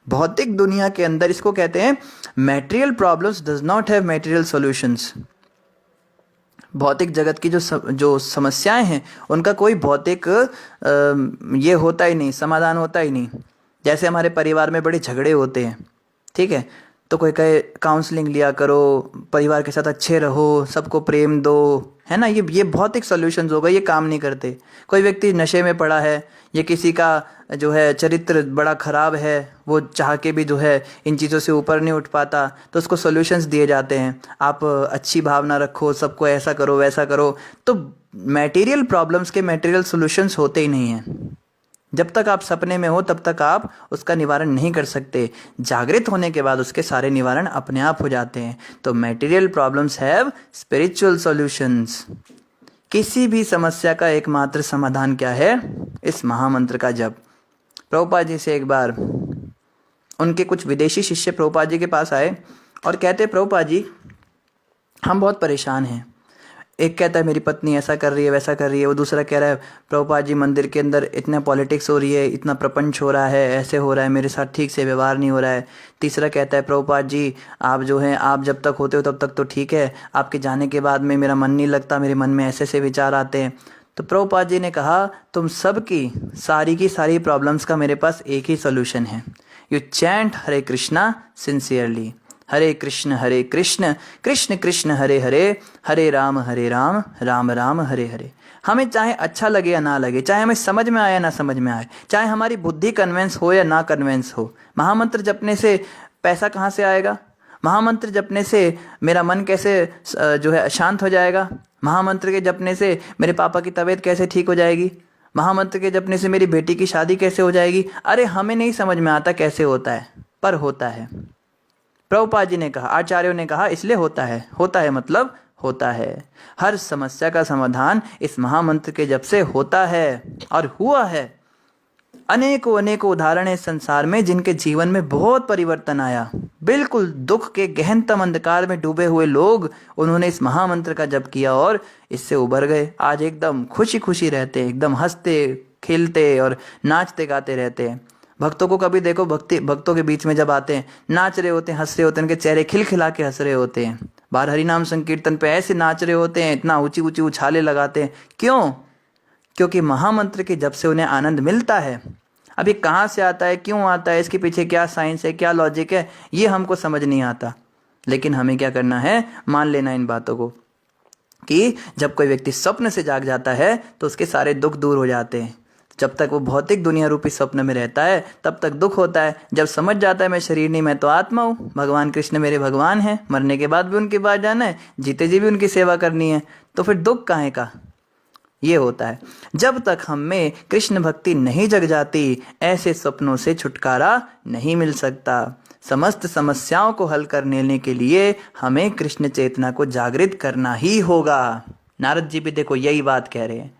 भौतिक दुनिया के अंदर इसको कहते हैं material problems does not have material solutions. भौतिक जगत की जो समस्याएं हैं उनका कोई भौतिक ये होता ही नहीं, समाधान होता ही नहीं। जैसे हमारे परिवार में बड़े झगड़े होते हैं, ठीक है, तो कोई कहे काउंसलिंग लिया करो, परिवार के साथ अच्छे रहो, सबको प्रेम दो, है ना। ये भौतिक सॉल्यूशंस हो गए, ये काम नहीं करते। कोई व्यक्ति नशे में पड़ा है, ये किसी का जो है चरित्र बड़ा खराब है, वो चाह के भी जो है इन चीज़ों से ऊपर नहीं उठ पाता, तो उसको सॉल्यूशंस दिए जाते हैं, आप अच्छी भावना रखो, सबको ऐसा करो वैसा करो। तो मटेरियल प्रॉब्लम्स के मटेरियल सॉल्यूशंस होते ही नहीं हैं। जब तक आप सपने में हो तब तक आप उसका निवारण नहीं कर सकते। जागृत होने के बाद उसके सारे निवारण अपने आप हो जाते हैं। तो material problems have spiritual solutions. किसी भी समस्या का एकमात्र समाधान क्या है, इस महामंत्र का जप। प्रभुपाद जी से एक बार उनके कुछ विदेशी शिष्य प्रभुपाद जी के पास आए और कहते, प्रभुपाद जी हम बहुत परेशान हैं। एक कहता है मेरी पत्नी ऐसा कर रही है वैसा कर रही है, वो दूसरा कह रहा है प्रभुपाद जी मंदिर के अंदर इतना पॉलिटिक्स हो रही है, इतना प्रपंच हो रहा है, ऐसे हो रहा है, मेरे साथ ठीक से व्यवहार नहीं हो रहा है। तीसरा कहता है प्रभुपाद जी आप जो हैं, आप जब तक होते हो तब तक तो ठीक है, आपके जाने के बाद में मेरा मन नहीं लगता, मेरे मन में ऐसे ऐसे विचार आते हैं। तो प्रभुपाद जी ने कहा तुम सबकी सारी की सारी प्रॉब्लम्स का मेरे पास एक ही सोल्यूशन है। You chant Hare Krishna sincerely, Hare Krishna Krishna Krishna Hare Hare, Hare Ram Ram Ram Hare Hare. हमें चाहे अच्छा लगे या ना लगे, चाहे हमें समझ में आए या ना समझ में आए, चाहे हमारी बुद्धि कन्वेंस हो या ना कन्वेंस हो, महामंत्र जपने से पैसा कहाँ से आएगा, महामंत्र जपने से मेरा मन कैसे जो है शांत हो जाएगा, महामंत्र के जपने से मेरे पापा की तबीयत कैसे ठीक हो जाएगी, महामंत्र के जपने से मेरी बेटी की शादी कैसे हो जाएगी। अरे हमें नहीं समझ में आता कैसे होता है, पर होता है। प्रभुपाद जी ने कहा, आचार्यों ने कहा इसलिए होता है मतलब होता है। हर समस्या का समाधान इस महामंत्र के जप से होता है और हुआ है। अनेकों उदाहरण हैं संसार में जिनके जीवन में बहुत परिवर्तन आया। बिल्कुल दुख के गहनतम अंधकार में डूबे हुए लोग, उन्होंने इस महामंत्र का जप किया और इससे उबर गए। आज एकदम खुशी खुशी रहते हैं, एकदम हंसते खेलते और नाचते गाते रहते हैं। भक्तों को कभी देखो, भक्तों के बीच में जब आते हैं, नाच रहे होते हैं, हंस रहे होते हैं, उनके चेहरे खिलखिला के हंस रहे होते हैं। बाहर हरिनाम संकीर्तन पे ऐसे नाच रहे होते हैं, इतना ऊंची ऊंची उछाले लगाते हैं। क्यों? क्योंकि महामंत्र के जप से उन्हें आनंद मिलता है। अब ये कहाँ से आता है, क्यों आता है, इसके पीछे क्या साइंस है, क्या लॉजिक है, ये हमको समझ नहीं आता। लेकिन हमें क्या करना है, मान लेना इन बातों को कि जब कोई व्यक्ति स्वप्न से जाग जाता है तो उसके सारे दुख दूर हो जाते हैं। जब तक वो भौतिक दुनिया रूपी स्वप्न में रहता है तब तक दुख होता है। जब समझ जाता है मैं शरीर नहीं, मैं तो आत्मा हूँ, भगवान कृष्ण मेरे भगवान हैं, मरने के बाद भी उनके पास जाना है, जीते जी भी उनकी सेवा करनी है, तो फिर दुख काहे का, ये होता है। जब तक हम में कृष्ण भक्ति नहीं जग जाती, ऐसे सपनों से छुटकारा नहीं मिल सकता। समस्त समस्याओं को हल करने के लिए हमें कृष्ण चेतना को जागृत करना ही होगा। नारद जी भी देखो यही बात कह रहे हैं,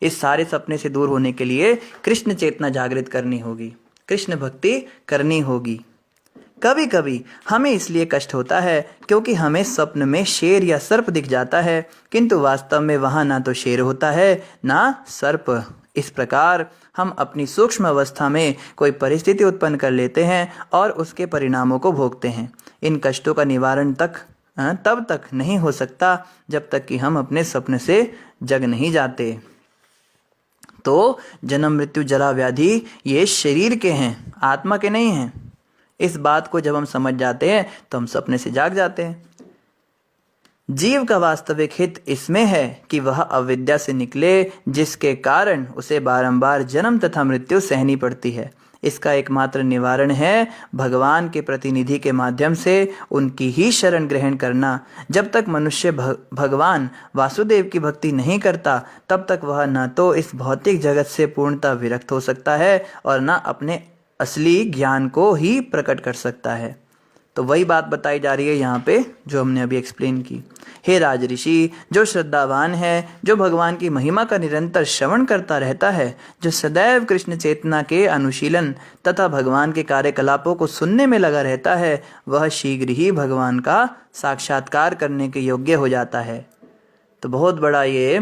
इस सारे सपने से दूर होने के लिए कृष्ण चेतना जागृत करनी होगी, कृष्ण भक्ति करनी होगी। कभी कभी हमें इसलिए कष्ट होता है क्योंकि हमें स्वप्न में शेर या सर्प दिख जाता है, किंतु वास्तव में वहाँ ना तो शेर होता है ना सर्प। इस प्रकार हम अपनी सूक्ष्म अवस्था में कोई परिस्थिति उत्पन्न कर लेते हैं और उसके परिणामों को भोगते हैं। इन कष्टों का निवारण तब तक नहीं हो सकता जब तक कि हम अपने स्वप्न से जग नहीं जाते। तो जन्म मृत्यु जरा व्याधि ये शरीर के हैं, आत्मा के नहीं हैं। इस बात को जब हम समझ जाते हैं तो हम सपने से जाग जाते हैं। जीव का वास्तविक हित इसमें है कि वह अविद्या से निकले, जिसके कारण उसे बारंबार जन्म तथा मृत्यु सहनी पड़ती है। इसका एकमात्र निवारण है भगवान के प्रतिनिधि के माध्यम से उनकी ही शरण ग्रहण करना। जब तक मनुष्य भगवान वासुदेव की भक्ति नहीं करता, तब तक वह न तो इस भौतिक जगत से पूर्णतः विरक्त हो सकता है और न अपने असली ज्ञान को ही प्रकट कर सकता है। तो वही बात बताई जा रही है यहाँ पे जो हमने अभी एक्सप्लेन की। हे राज ऋषि, जो श्रद्धावान है, जो भगवान की महिमा का निरंतर श्रवण करता रहता है, जो सदैव कृष्ण चेतना के अनुशीलन तथा भगवान के कार्यकलापों को सुनने में लगा रहता है, वह शीघ्र ही भगवान का साक्षात्कार करने के योग्य हो जाता है। तो बहुत बड़ा ये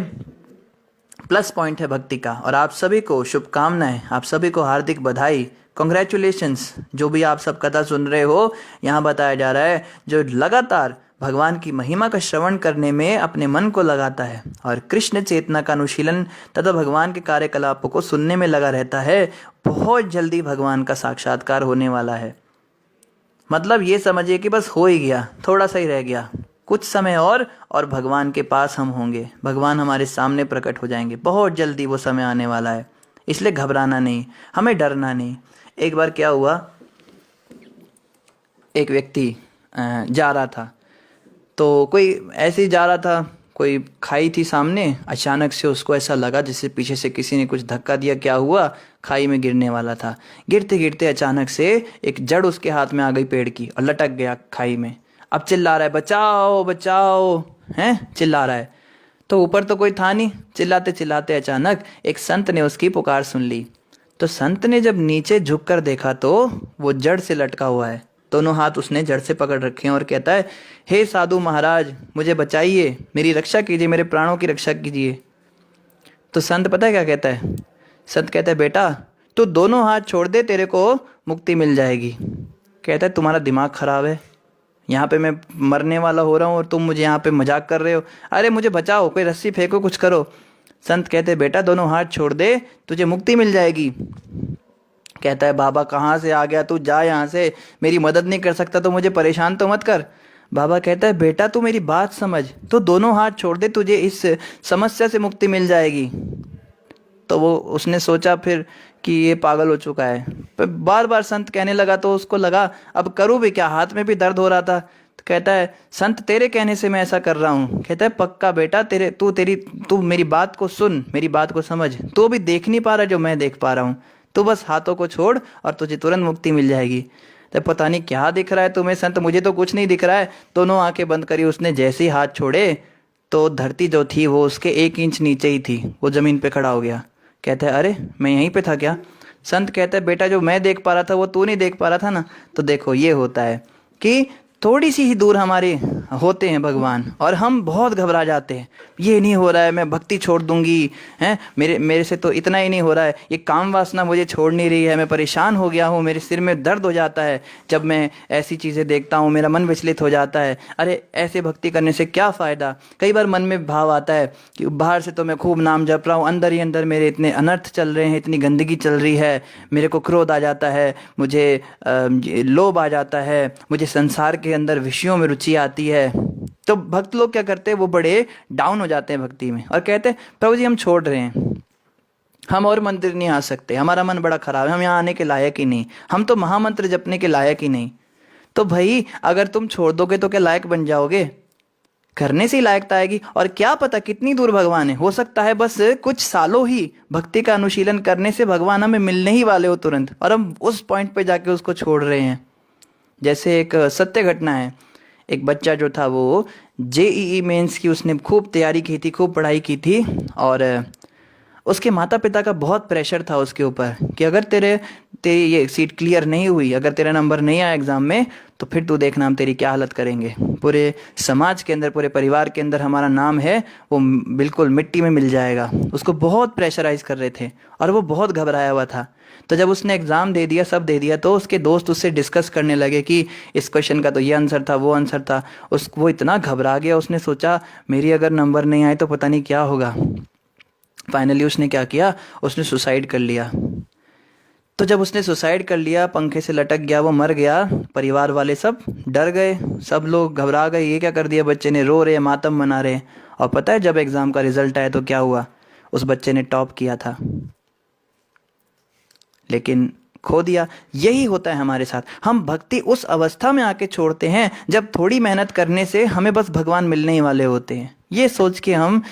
प्लस पॉइंट है भक्ति का। और आप सभी को शुभकामनाएं, आप सभी को हार्दिक बधाई, कॉन्ग्रेचुलेशंस। जो भी आप सब कथा सुन रहे हो, यहाँ बताया जा रहा है जो लगातार भगवान की महिमा का श्रवण करने में अपने मन को लगाता है और कृष्ण चेतना का अनुशीलन तथा भगवान के कार्यकलापों को सुनने में लगा रहता है, बहुत जल्दी भगवान का साक्षात्कार होने वाला है। मतलब ये समझिए कि बस हो ही गया, थोड़ा सा ही रह गया, कुछ समय और भगवान के पास हम होंगे, भगवान हमारे सामने प्रकट हो जाएंगे। बहुत जल्दी वो समय आने वाला है, इसलिए घबराना नहीं, हमें डरना नहीं। एक बार क्या हुआ, एक व्यक्ति जा रहा था, तो कोई ऐसे ही जा रहा था, कोई खाई थी सामने, अचानक से उसको ऐसा लगा जैसे पीछे से किसी ने कुछ धक्का दिया। क्या हुआ, खाई में गिरने वाला था। गिरते गिरते अचानक से एक जड़ उसके हाथ में आ गई पेड़ की और लटक गया खाई में। अब चिल्ला रहा है, बचाओ बचाओ, हैं चिल्ला रहा है। तो ऊपर तो कोई था नहीं, चिल्लाते चिल्लाते अचानक एक संत ने उसकी पुकार सुन ली। तो संत ने जब नीचे झुककर देखा तो वो जड़ से लटका हुआ है, दोनों हाथ उसने जड़ से पकड़ रखे हैं और कहता है, हे साधु महाराज, मुझे बचाइए, मेरी रक्षा कीजिए, मेरे प्राणों की रक्षा कीजिए। तो संत पता है क्या कहता है? संत कहता है, बेटा तू दोनों हाथ छोड़ दे, तेरे को मुक्ति मिल जाएगी। कहता है, तुम्हारा दिमाग खराब है, यहाँ पे मैं मरने वाला हो रहा हूँ और तुम मुझे यहाँ पे मजाक कर रहे हो, अरे मुझे बचाओ, कोई रस्सी फेंको, कुछ करो। संत कहते हैं, बेटा दोनों हाथ छोड़ दे, तुझे मुक्ति मिल जाएगी। कहता है, बाबा कहाँ से आ गया तू, जा यहाँ से, मेरी मदद नहीं कर सकता तो मुझे परेशान तो मत कर। बाबा कहता है, बेटा तू मेरी बात समझ, तो दोनों हाथ छोड़ दे, तुझे इस समस्या से मुक्ति मिल जाएगी। तो वो उसने सोचा फिर कि ये पागल हो चुका है, पर बार बार संत कहने लगा तो उसको लगा अब करूँ भी क्या, हाथ में भी दर्द हो रहा था। तो कहता है, संत तेरे कहने से मैं ऐसा कर रहा हूँ। कहता है, पक्का बेटा, तू मेरी बात को सुन, मेरी बात को समझ, तू अभी देख नहीं पा रहा जो मैं देख पा रहा हूँ, तू बस हाथों को छोड़ और तुझे तुरंत मुक्ति मिल जाएगी। तो पता नहीं क्या दिख रहा है तुम्हें संत, मुझे तो कुछ नहीं दिख रहा है। दोनों आंखें बंद करी उसने, जैसे ही हाथ छोड़े तो धरती जो थी वो उसके 1 इंच नीचे ही थी, वो जमीन पे खड़ा हो गया। कहता है, अरे मैं यहीं पे था क्या? संत कहता है, बेटा जो मैं देख पा रहा था वो तू नहीं देख पा रहा था ना। तो देखो ये होता है कि थोड़ी सी ही दूर हमारे होते हैं भगवान और हम बहुत घबरा जाते हैं, ये नहीं हो रहा है, मैं भक्ति छोड़ दूंगी, हैं मेरे से तो इतना ही नहीं हो रहा है, ये काम वासना मुझे छोड़ नहीं रही है, मैं परेशान हो गया हूँ, मेरे सिर में दर्द हो जाता है जब मैं ऐसी चीज़ें देखता हूँ, मेरा मन विचलित हो जाता है। अरे ऐसे भक्ति करने से क्या फ़ायदा? कई बार मन में भाव आता है कि बाहर से तो मैं खूब नाम जप रहा हूँ, अंदर ही अंदर मेरे इतने अनर्थ चल रहे हैं, इतनी गंदगी चल रही है, मेरे को क्रोध आ जाता है, मुझे लोभ आ जाता है, मुझे संसार के अंदर विषयों में रुचि आती है। तो भक्त लोग क्या करते हैं, वो बड़े डाउन हो जाते हैं भक्ति में और कहते हैं, प्रभु जी हम छोड़ रहे हैं, हम और मंदिर नहीं आ सकते, हमारा मन बड़ा खराब है, हम यहाँ आने के लायक ही नहीं, हम तो महामंत्र जपने के लायक ही नहीं। तो भाई अगर तुम छोड़ दोगे तो क्या लायक बन जाओगे? करने से ही लायकता आएगी। और क्या पता कितनी दूर भगवान है, हो सकता है बस कुछ सालों ही भक्ति का अनुशीलन करने से भगवान हमें मिलने ही वाले हो तुरंत, और हम उस पॉइंट पे जाके उसको छोड़ रहे हैं। जैसे एक सत्य घटना है, एक बच्चा जो था वो जेईई मेंस की उसने खूब तैयारी की थी, खूब पढ़ाई की थी, और उसके माता पिता का बहुत प्रेशर था उसके ऊपर कि अगर तेरी ये सीट क्लियर नहीं हुई, अगर तेरा नंबर नहीं आया एग्ज़ाम में, तो फिर तू देखना हम तेरी क्या हालत करेंगे। पूरे समाज के अंदर, पूरे परिवार के अंदर हमारा नाम है वो बिल्कुल मिट्टी में मिल जाएगा। उसको बहुत प्रेशराइज कर रहे थे और वो बहुत घबराया हुआ था। तो जब उसने एग्ज़ाम दे दिया, सब दे दिया, तो उसके दोस्त उससे डिस्कस करने लगे कि इस क्वेश्चन का तो ये आंसर था, वो आंसर था। वो इतना घबरा गया, उसने सोचा मेरी अगर नंबर नहीं आए तो पता नहीं क्या होगा। फाइनली उसने क्या किया, उसने सुसाइड कर लिया। तो जब उसने सुसाइड कर लिया, पंखे से लटक गया, वो मर गया, परिवार वाले सब डर गए, सब लोग घबरा गए, ये क्या कर दिया बच्चे ने, रो रहे, मातम मना रहे। और पता है जब एग्ज़ाम का रिजल्ट आया तो क्या हुआ, उस बच्चे ने टॉप किया था, लेकिन खो दिया। यही होता है हमारे साथ। हम भक्ति उस अवस्था में आके छोड़ते हैं जब थोड़ी मेहनत करने से हमें बस भगवान मिलने ही वाले होते हैं। ये सोच के हम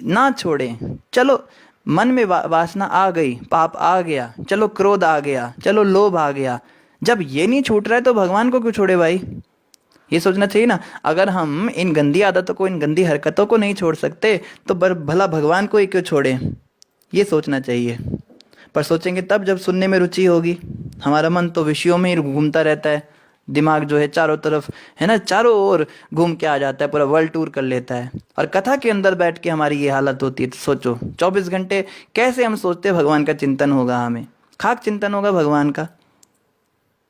ना छोड़ें। चलो मन में वासना आ गई, पाप आ गया, चलो क्रोध आ गया, चलो लोभ आ गया, जब ये नहीं छूट रहा है तो भगवान को क्यों छोड़े भाई। ये सोचना चाहिए ना, अगर हम इन गंदी आदतों को, इन गंदी हरकतों को नहीं छोड़ सकते तो भला भगवान को ही क्यों छोड़े, ये सोचना चाहिए। पर सोचेंगे तब जब सुनने में रुचि होगी। हमारा मन तो विषयों में ही घूमता रहता है, दिमाग जो है चारों तरफ है ना, चारों ओर घूम के आ जाता है, पूरा वर्ल्ड टूर कर लेता है। और कथा के अंदर बैठ के हमारी ये हालत होती है। तो सोचो 24 घंटे कैसे हम सोचते हैं भगवान का चिंतन होगा, हमें खाक चिंतन होगा भगवान का।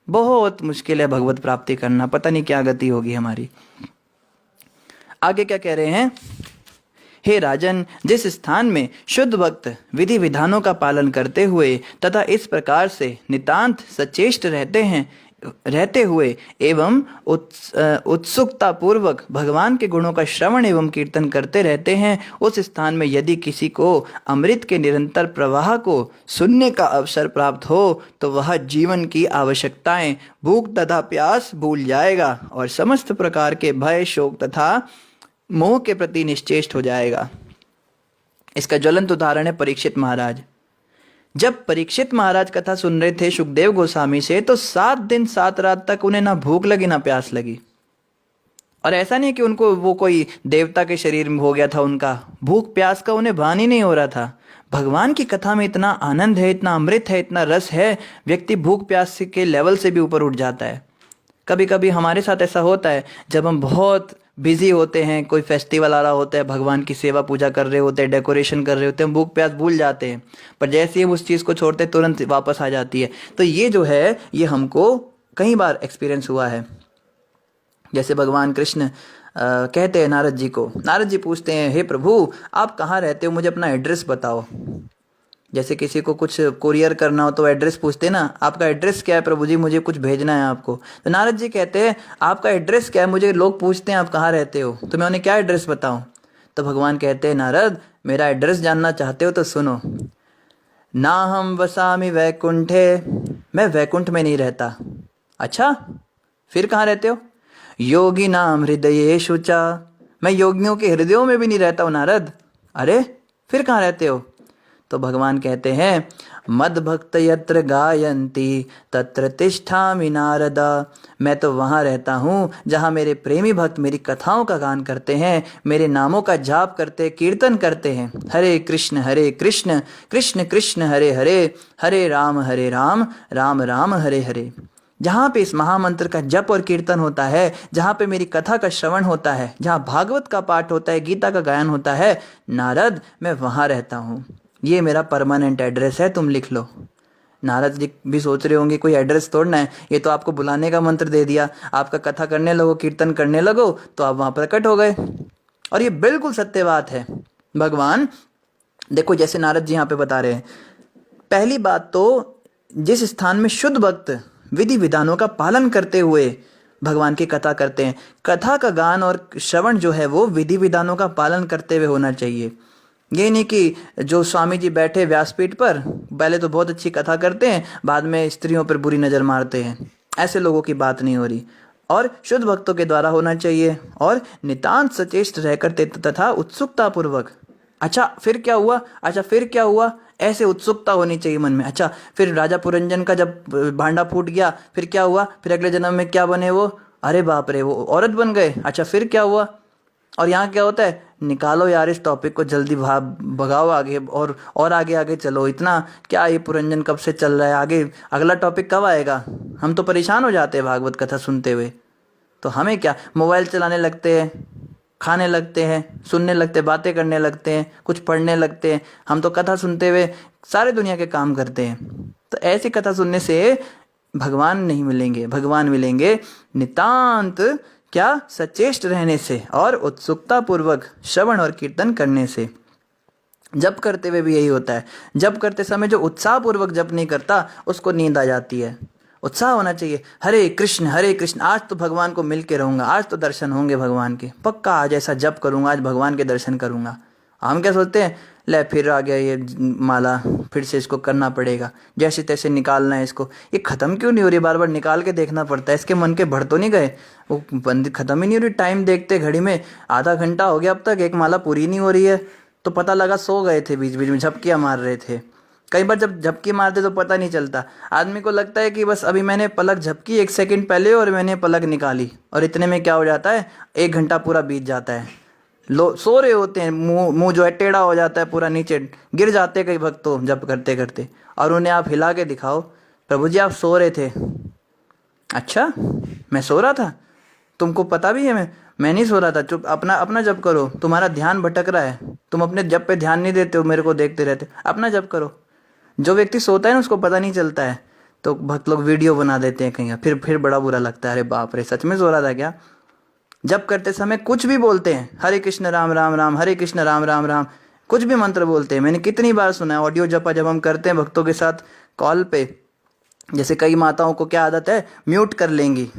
बहुत मुश्किल है भगवत प्राप्ति करना, पता नहीं क्या गति होगी हमारी। आगे क्या कह रहे हैं, हे राजन, जिस स्थान में शुद्ध भक्त विधि विधानों का पालन करते हुए तथा इस प्रकार से नितांत सचेष्ट रहते हुए एवं उत्सुकता पूर्वक भगवान के गुणों का श्रवण एवं कीर्तन करते रहते हैं, उस स्थान में यदि किसी को अमृत के निरंतर प्रवाह को सुनने का अवसर प्राप्त हो तो वह जीवन की आवश्यकताएं, भूख तथा प्यास भूल जाएगा और समस्त प्रकार के भय, शोक तथा मोह के प्रति निश्चेष्ट हो जाएगा। इसका ज्वलंत उदाहरण है परीक्षित महाराज। जब परीक्षित महाराज कथा सुन रहे थे सुखदेव गोस्वामी से, तो 7 दिन 7 रात तक उन्हें ना भूख लगी ना प्यास लगी। और ऐसा नहीं कि उनको वो कोई देवता के शरीर में हो गया था, उनका भूख प्यास का उन्हें भान ही नहीं हो रहा था। भगवान की कथा में इतना आनंद है, इतना अमृत है, इतना रस है, व्यक्ति भूख प्यास के लेवल से भी ऊपर उठ जाता है। कभी कभी हमारे साथ ऐसा होता है, जब हम बहुत बिजी होते हैं, कोई फेस्टिवल आ रहा होता है, भगवान की सेवा पूजा कर रहे होते हैं, डेकोरेशन कर रहे होते हैं, हम भूख प्यास भूल जाते हैं, पर जैसे ही हम उस चीज़ को छोड़ते हैं तुरंत वापस आ जाती है। तो ये जो है ये हमको कई बार एक्सपीरियंस हुआ है। जैसे भगवान कृष्ण कहते हैं नारद जी को, नारद जी पूछते हैं, हे प्रभु आप कहाँ रहते हो, मुझे अपना एड्रेस बताओ। जैसे किसी को कुछ कुरियर करना हो तो एड्रेस पूछते ना, आपका एड्रेस क्या है प्रभु जी, मुझे कुछ भेजना है आपको। तो नारद जी कहते हैं आपका एड्रेस क्या है, मुझे लोग पूछते हैं आप कहाँ रहते हो, तो मैं उन्हें क्या एड्रेस बताऊं। तो भगवान कहते हैं नारद मेरा एड्रेस जानना चाहते हो तो सुनो, ना हम वसामि वैकुंठे, मैं वैकुंठ में नहीं रहता। अच्छा फिर कहाँ रहते हो, योगी नाम हृदयेषु च, मैं योगियों के हृदयों में भी नहीं रहता हूँ नारद। अरे फिर कहाँ रहते हो। तो भगवान कहते हैं मद भक्त यत्र गायन्ति तत्र तिष्ठामि नारद, मैं तो वहाँ रहता हूँ जहाँ मेरे प्रेमी भक्त मेरी कथाओं का गान करते हैं, मेरे नामों का जाप करते, कीर्तन करते हैं। हरे कृष्ण कृष्ण कृष्ण हरे हरे, हरे राम राम राम हरे हरे। जहाँ पे इस महामंत्र का जप और कीर्तन होता है, जहाँ पे मेरी कथा का श्रवण होता है, जहाँ भागवत का पाठ होता है, गीता का गायन होता है, नारद मैं वहाँ रहता हूँ, ये मेरा परमानेंट एड्रेस है, तुम लिख लो। नारद जी भी सोच रहे होंगे कोई एड्रेस तोड़ना है, ये तो आपको बुलाने का मंत्र दे दिया, आपका कथा करने लगो, कीर्तन करने लगो तो आप वहाँ प्रकट हो गए। और ये बिल्कुल सत्य बात है। भगवान देखो जैसे नारद जी यहाँ पे बता रहे हैं, पहली बात तो जिस स्थान में शुद्ध भक्त विधि विधानों का पालन करते हुए भगवान की कथा करते हैं, कथा का गान और श्रवण जो है वो विधि विधानों का पालन करते हुए होना चाहिए। ये नहीं कि जो स्वामी जी बैठे व्यासपीठ पर, पहले तो बहुत अच्छी कथा करते हैं, बाद में स्त्रियों पर बुरी नज़र मारते हैं, ऐसे लोगों की बात नहीं हो रही। और शुद्ध भक्तों के द्वारा होना चाहिए और नितांत सचेष्ट रहकर तथा उत्सुकता पूर्वक। अच्छा फिर क्या हुआ, अच्छा फिर क्या हुआ, ऐसे उत्सुकता होनी चाहिए मन में। अच्छा फिर राजा पुरंजन का जब भांडा फूट गया फिर क्या हुआ, फिर अगले जन्म में क्या बने वो, अरे बाप रे वो औरत बन गए। अच्छा फिर क्या हुआ, और यहाँ क्या होता है, निकालो यार इस टॉपिक को, जल्दी भगाओ आगे, और आगे आगे चलो। इतना क्या ये पुरंजन कब से चल रहा है, आगे अगला टॉपिक कब आएगा। हम तो परेशान हो जाते हैं भागवत कथा सुनते हुए। तो हमें क्या, मोबाइल चलाने लगते हैं, खाने लगते हैं, सुनने लगते हैं, बातें करने लगते हैं, कुछ पढ़ने लगते हैं। हम तो कथा सुनते हुए सारे दुनिया के काम करते हैं। तो ऐसी कथा सुनने से भगवान नहीं मिलेंगे, भगवान मिलेंगे नितांत क्या, सचेष्ट रहने से और उत्सुकता पूर्वक श्रवण और कीर्तन करने से। जप करते हुए भी यही होता है। जप करते समय जो उत्साह पूर्वक जप नहीं करता उसको नींद आ जाती है। उत्साह होना चाहिए, हरे कृष्ण, आज तो भगवान को मिल के रहूंगा, आज तो दर्शन होंगे भगवान के, पक्का आज ऐसा जप करूंगा, आज भगवान के दर्शन करूंगा। हम क्या सोचते हैं, ले फिर आ गया ये माला, फिर से इसको करना पड़ेगा, जैसे तैसे निकालना है इसको, ये खत्म क्यों नहीं हो रही, बार बार निकाल के देखना पड़ता है। इसके मन के भर तो नहीं गए, वो बंद खत्म ही नहीं हो रही। टाइम देखते घड़ी में आधा घंटा हो गया, अब तक एक माला पूरी नहीं हो रही है। तो पता लगा सो गए थे, बीच बीच में झपकियाँ मार रहे थे। कई बार जब झपकी मारते तो पता नहीं चलता, आदमी को लगता है कि बस अभी मैंने पलक झपकी 1 सेकंड पहले और मैंने पलक निकाली, और इतने में क्या हो जाता है, 1 घंटा पूरा बीत जाता है। सो रहे होते हैं, मुंह जो है टेढ़ा हो जाता है, पूरा नीचे गिर जाते हैं कई भक्त तो जप करते करते, और उन्हें आप हिला के दिखाओ, प्रभु जी आप सो रहे थे। अच्छा मैं सो रहा था, तुमको पता भी है मैं नहीं सो रहा था, चुप, अपना अपना जप करो, तुम्हारा ध्यान भटक रहा है, तुम अपने जप पे ध्यान नहीं देते हो, मेरे को देखते रहते, अपना जप करो। जो व्यक्ति सोता है ना उसको पता नहीं चलता है, तो भक्त लोग वीडियो बना देते हैं कहीं, फिर बड़ा बुरा लगता है, अरे बाप रे सच में सो रहा था क्या। जप करते समय कुछ भी बोलते हैं, हरे कृष्ण राम राम राम, हरे कृष्ण राम राम राम, कुछ भी मंत्र बोलते हैं। मैंने कितनी बार सुना है, ऑडियो जपा जब हम करते हैं भक्तों के साथ कॉल पे, जैसे कई माताओं को क्या आदत है, म्यूट कर लेंगी।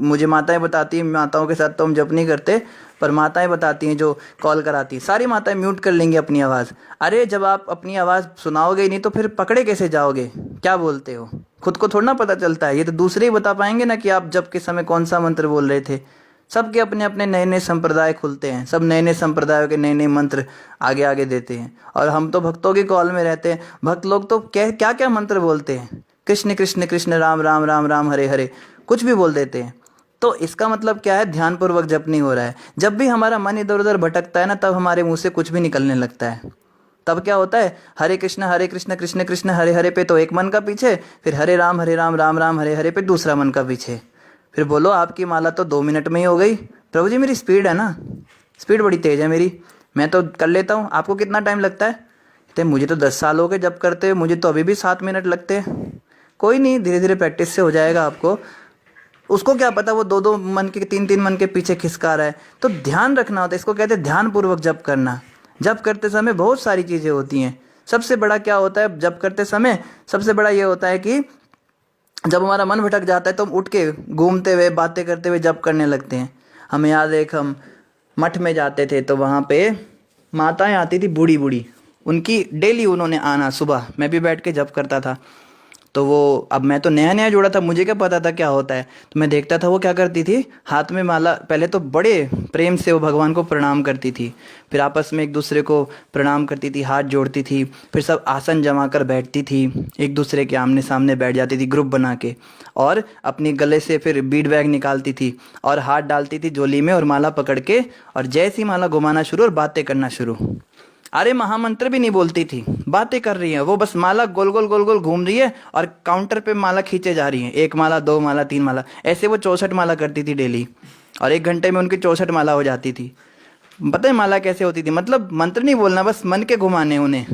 मुझे माताएं बताती हैं, माताओं के साथ तो हम जप नहीं करते, पर माताएं बताती हैं जो कॉल कराती हैं, सारी माताएं म्यूट कर लेंगी अपनी आवाज़। अरे जब आप अपनी आवाज़ सुनाओगे ही नहीं तो फिर पकड़े कैसे जाओगे, क्या बोलते हो, खुद को थोड़ा ना पता चलता है। ये तो दूसरे ही बता पाएंगे ना कि आप जप के समय कौन सा मंत्र बोल रहे थे। सबके अपने अपने नए नए संप्रदाय खुलते हैं, सब नए नए संप्रदायों के नए नए मंत्र आगे आगे देते हैं, और हम तो भक्तों की कॉल में रहते हैं। भक्त लोग तो क्या क्या क्या मंत्र बोलते हैं, कृष्ण कृष्ण कृष्ण राम राम राम राम हरे हरे, कुछ भी बोल देते हैं। तो इसका मतलब क्या है, ध्यानपूर्वक जप नहीं हो रहा है। जब भी हमारा मन इधर उधर भटकता है ना, तब हमारे मुंह से कुछ भी निकलने लगता है। तब क्या होता है, हरे कृष्ण कृष्ण कृष्ण हरे हरे पे तो एक मन का पीछे, फिर हरे राम राम राम हरे हरे पे दूसरा मन का पीछे। फिर बोलो आपकी माला तो 2 मिनट में ही हो गई। प्रभु जी मेरी स्पीड है ना, स्पीड बड़ी तेज है मेरी, मैं तो कर लेता हूँ, आपको कितना टाइम लगता है। कहते मुझे तो 10 साल हो गए जब करते हुए, मुझे तो अभी भी 7 मिनट लगते हैं। कोई नहीं, धीरे धीरे प्रैक्टिस से हो जाएगा आपको। उसको क्या पता वो 2-2 मन के 3-3 मन के पीछे खिसका रहा है। तो ध्यान रखना होता है, इसको कहते हैं ध्यान पूर्वक जप करना। जप करते समय बहुत सारी चीज़ें होती हैं। सबसे बड़ा क्या होता है जप करते समय, सबसे बड़ा ये होता है कि जब हमारा मन भटक जाता है तो हम उठ के घूमते हुए बातें करते हुए जप करने लगते हैं। हमें याद है, हम मठ में जाते थे तो वहाँ पे माताएं आती थी बूढ़ी बूढ़ी, उनकी डेली उन्होंने आना, सुबह मैं भी बैठ के जप करता था। तो वो, अब मैं तो नया नया जुड़ा था, मुझे क्या पता था क्या होता है। तो मैं देखता था वो क्या करती थी, हाथ में माला, पहले तो बड़े प्रेम से वो भगवान को प्रणाम करती थी, फिर आपस में एक दूसरे को प्रणाम करती थी, हाथ जोड़ती थी, फिर सब आसन जमा कर बैठती थी, एक दूसरे के आमने सामने बैठ जाती थी ग्रुप बना के, और अपनी गले से फिर बीड बैग निकालती थी और हाथ डालती थी झोली में और माला पकड़ के, और जैसी माला घुमाना शुरू और बातें करना शुरू। अरे महामंत्र भी नहीं बोलती थी, बातें कर रही है वो, बस माला गोल गोल गोल गोल घूम रही है और काउंटर पे माला खींचे जा रही है, 1 माला 2 माला 3 माला, ऐसे वो 64 माला करती थी डेली, और 1 घंटे में उनकी 64 माला हो जाती थी। पता है माला कैसे होती थी, मतलब मंत्र नहीं बोलना, बस मन के घुमाने उन्हें,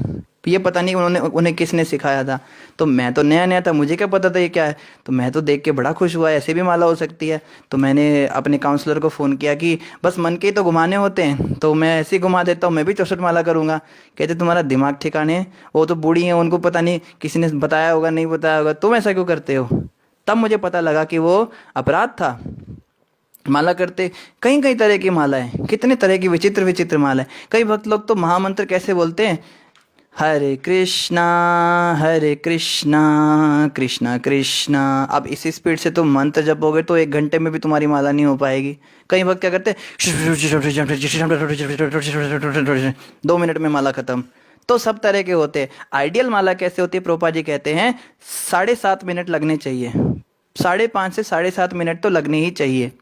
ये पता नहीं उन्हें किसने सिखाया था। तो मैं तो नया नया था, मुझे क्या पता था ये क्या है। तो मैं तो देख के बड़ा खुश हुआ, ऐसे भी माला हो सकती है। तो मैंने अपने काउंसलर को फ़ोन किया कि बस मन के ही तो घुमाने होते हैं, तो मैं ऐसे ही घुमा देता हूँ, मैं भी 64 माला करूँगा। कहते तुम्हारा दिमाग ठिकाने, वो तो बूढ़ी हैं, उनको पता नहीं किसी ने बताया होगा नहीं बताया होगा, तुम ऐसा क्यों करते हो। तब मुझे पता लगा कि वो अपराध था। माला करते कई कई तरह की माला है, कितने तरह की विचित्र विचित्र माला है। कई भक्त लोग तो महामंत्र कैसे बोलते हैं, हरे कृष्णा कृष्णा कृष्णा। अब इसी स्पीड से तुम मंत्र जपोगे तो 1 घंटे में भी तुम्हारी माला नहीं हो पाएगी। कई भक्त क्या करते हैं, 2 मिनट में माला खत्म। तो सब तरह के होते हैं। आइडियल माला कैसे होती है, प्रोपा जी कहते हैं 7.5 मिनट लगने चाहिए, 5.5 से 7.5 मिनट तो लगने ही चाहिए।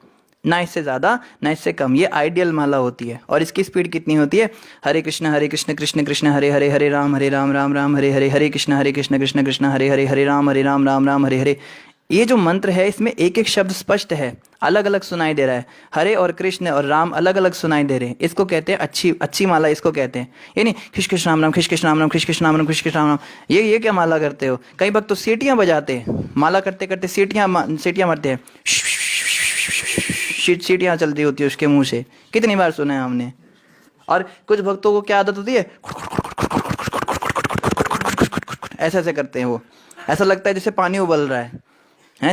ना इससे ज़्यादा ना इससे कम। ये आइडियल माला होती है। और इसकी स्पीड कितनी होती है? हरे कृष्ण कृष्ण कृष्ण हरे हरे, हरे राम राम राम हरे हरे, हरे कृष्ण कृष्ण कृष्ण हरे हरे, हरे राम राम हरे हरे। ये जो मंत्र है इसमें एक एक शब्द स्पष्ट है, अलग अलग सुनाई दे रहा है। हरे और कृष्ण और राम अलग अलग सुनाई दे रहे हैं। इसको कहते हैं अच्छी अच्छी माला, इसको कहते हैं। ये नहीं कृष्ण कृष्ण राम राम, कृष्ण कृष्ण राम राम, कृष्ण कृष्ण राम राम, कृष्ण कृष्ण राम राम। ये क्या माला करते हो? कई वक्त तो सीटियां बजाते हैं, माला करते करते सीटियां मारते हैं, सीटियां चलती होती है उसके मुंह से। कितनी बार सुना है हमने। और कुछ भक्तों को क्या आदत होती है, ऐसे ऐसे करते हैं वो। ऐसा लगता है जैसे पानी उबल रहा है,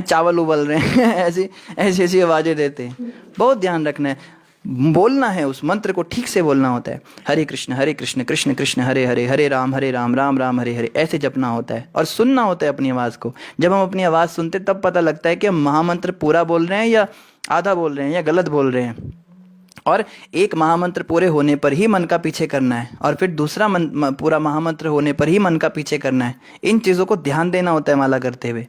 चावल उबल रहे हैं। ऐसी ऐसी ऐसी आवाजें देते हैं। बहुत ध्यान रखना है, बोलना है, उस मंत्र को ठीक से बोलना होता है। हरे कृष्ण कृष्ण कृष्ण हरे हरे, हरे राम राम राम हरे हरे, ऐसे जपना होता है। और सुनना होता है अपनी आवाज़ को। जब हम अपनी आवाज़ सुनते तब पता लगता है कि हम महामंत्र पूरा बोल रहे हैं या आधा बोल रहे हैं या गलत बोल रहे हैं। और एक महामंत्र पूरे होने पर ही मन का पीछे करना है, और फिर दूसरा पूरा महामंत्र होने पर ही मन का पीछे करना है। इन चीज़ों को ध्यान देना होता है माला करते हुए।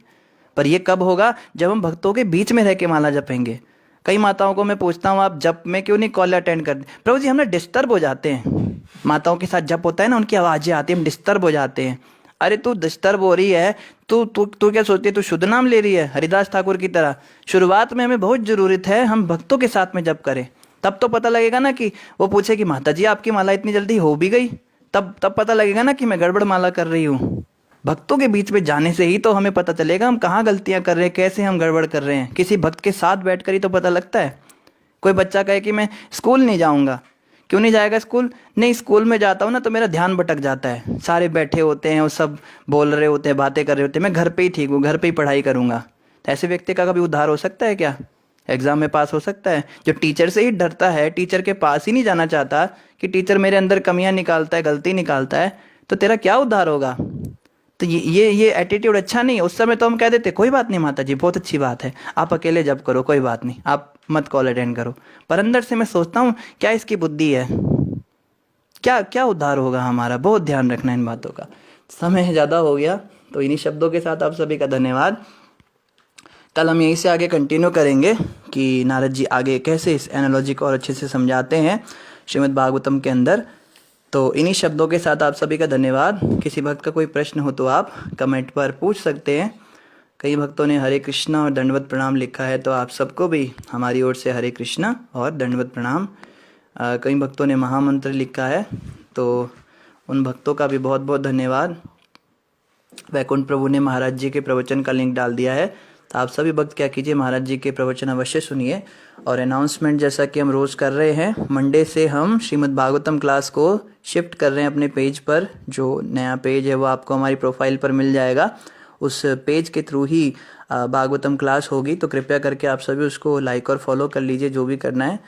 पर ये कब होगा? जब हम भक्तों के बीच में रह के माला जपेंगे। कई माताओं को मैं पूछता हूँ, आप जप में क्यों नहीं कॉल अटेंड करते? प्रभु जी, हम ना डिस्टर्ब हो जाते हैं। माताओं के साथ जप होता है ना, उनकी आवाज़ें आती है, हम डिस्टर्ब हो जाते हैं। अरे तू डिस्टर्ब हो रही है, तू तू तू क्या सोचती है? तू शुद्ध नाम ले रही है हरिदास ठाकुर की तरह। शुरुआत में हमें बहुत ज़रूरत है हम भक्तों के साथ में जप करें, तब तो पता लगेगा ना। कि वो पूछे कि माता जी आपकी माला इतनी जल्दी हो भी गई, तब पता लगेगा ना कि मैं गड़बड़ माला कर रही हूँ। भक्तों के बीच में जाने से ही तो हमें पता चलेगा हम कहाँ गलतियाँ कर रहे हैं, कैसे हम गड़बड़ कर रहे हैं। किसी भक्त के साथ बैठकर ही तो पता लगता है। कोई बच्चा कहे कि मैं स्कूल नहीं जाऊँगा, क्यों नहीं जाएगा स्कूल? नहीं, स्कूल में जाता हूँ ना तो मेरा ध्यान भटक जाता है, सारे बैठे होते हैं, वो सब बोल रहे होते हैं, बातें कर रहे होते हैं, मैं घर पे ही ठीक हूँ, घर पे ही पढ़ाई करूँगा। तो ऐसे व्यक्ति का कभी उद्धार हो सकता है क्या? एग्जाम में पास हो सकता है? जो टीचर से ही डरता है, टीचर के पास ही नहीं जाना चाहता कि टीचर मेरे अंदर कमियां निकालता है, गलती निकालता है, तो तेरा क्या उद्धार होगा? तो ये एटीट्यूड अच्छा नहीं है। उस समय तो हम कह देते कोई बात नहीं माता जी, बहुत अच्छी बात है, आप अकेले जब करो, कोई बात नहीं, आप मत कॉल अटेंड करो। पर अंदर से मैं सोचता हूँ क्या इसकी बुद्धि है, क्या क्या उद्धार होगा हमारा? बहुत ध्यान रखना है इन बातों का। समय ज़्यादा हो गया, तो इन्हीं शब्दों के साथ आप सभी का धन्यवाद। कल हम यहीं से आगे कंटिन्यू करेंगे कि नारद जी आगे कैसे इस एनालॉजी को और अच्छे से समझाते हैं श्रीमद् भागवतम के अंदर। तो इन्हीं शब्दों के साथ आप सभी का धन्यवाद। किसी भक्त का कोई प्रश्न हो तो आप कमेंट पर पूछ सकते हैं। कई भक्तों ने हरे कृष्णा और दंडवत प्रणाम लिखा है, तो आप सबको भी हमारी ओर से हरे कृष्णा और दंडवत प्रणाम। कई भक्तों ने महामंत्र लिखा है, तो उन भक्तों का भी बहुत बहुत धन्यवाद। वैकुंठ प्रभु ने महाराज जी के प्रवचन का लिंक डाल दिया है, तो आप सभी भक्त क्या कीजिए, महाराज जी के प्रवचन अवश्य सुनिए। और अनाउंसमेंट जैसा कि हम रोज़ कर रहे हैं, मंडे से हम श्रीमद् भागवतम क्लास को शिफ्ट कर रहे हैं अपने पेज पर। जो नया पेज है वो आपको हमारी प्रोफाइल पर मिल जाएगा। उस पेज के थ्रू ही भागवतम क्लास होगी, तो कृपया करके आप सभी उसको लाइक और फॉलो कर लीजिए, जो भी करना है,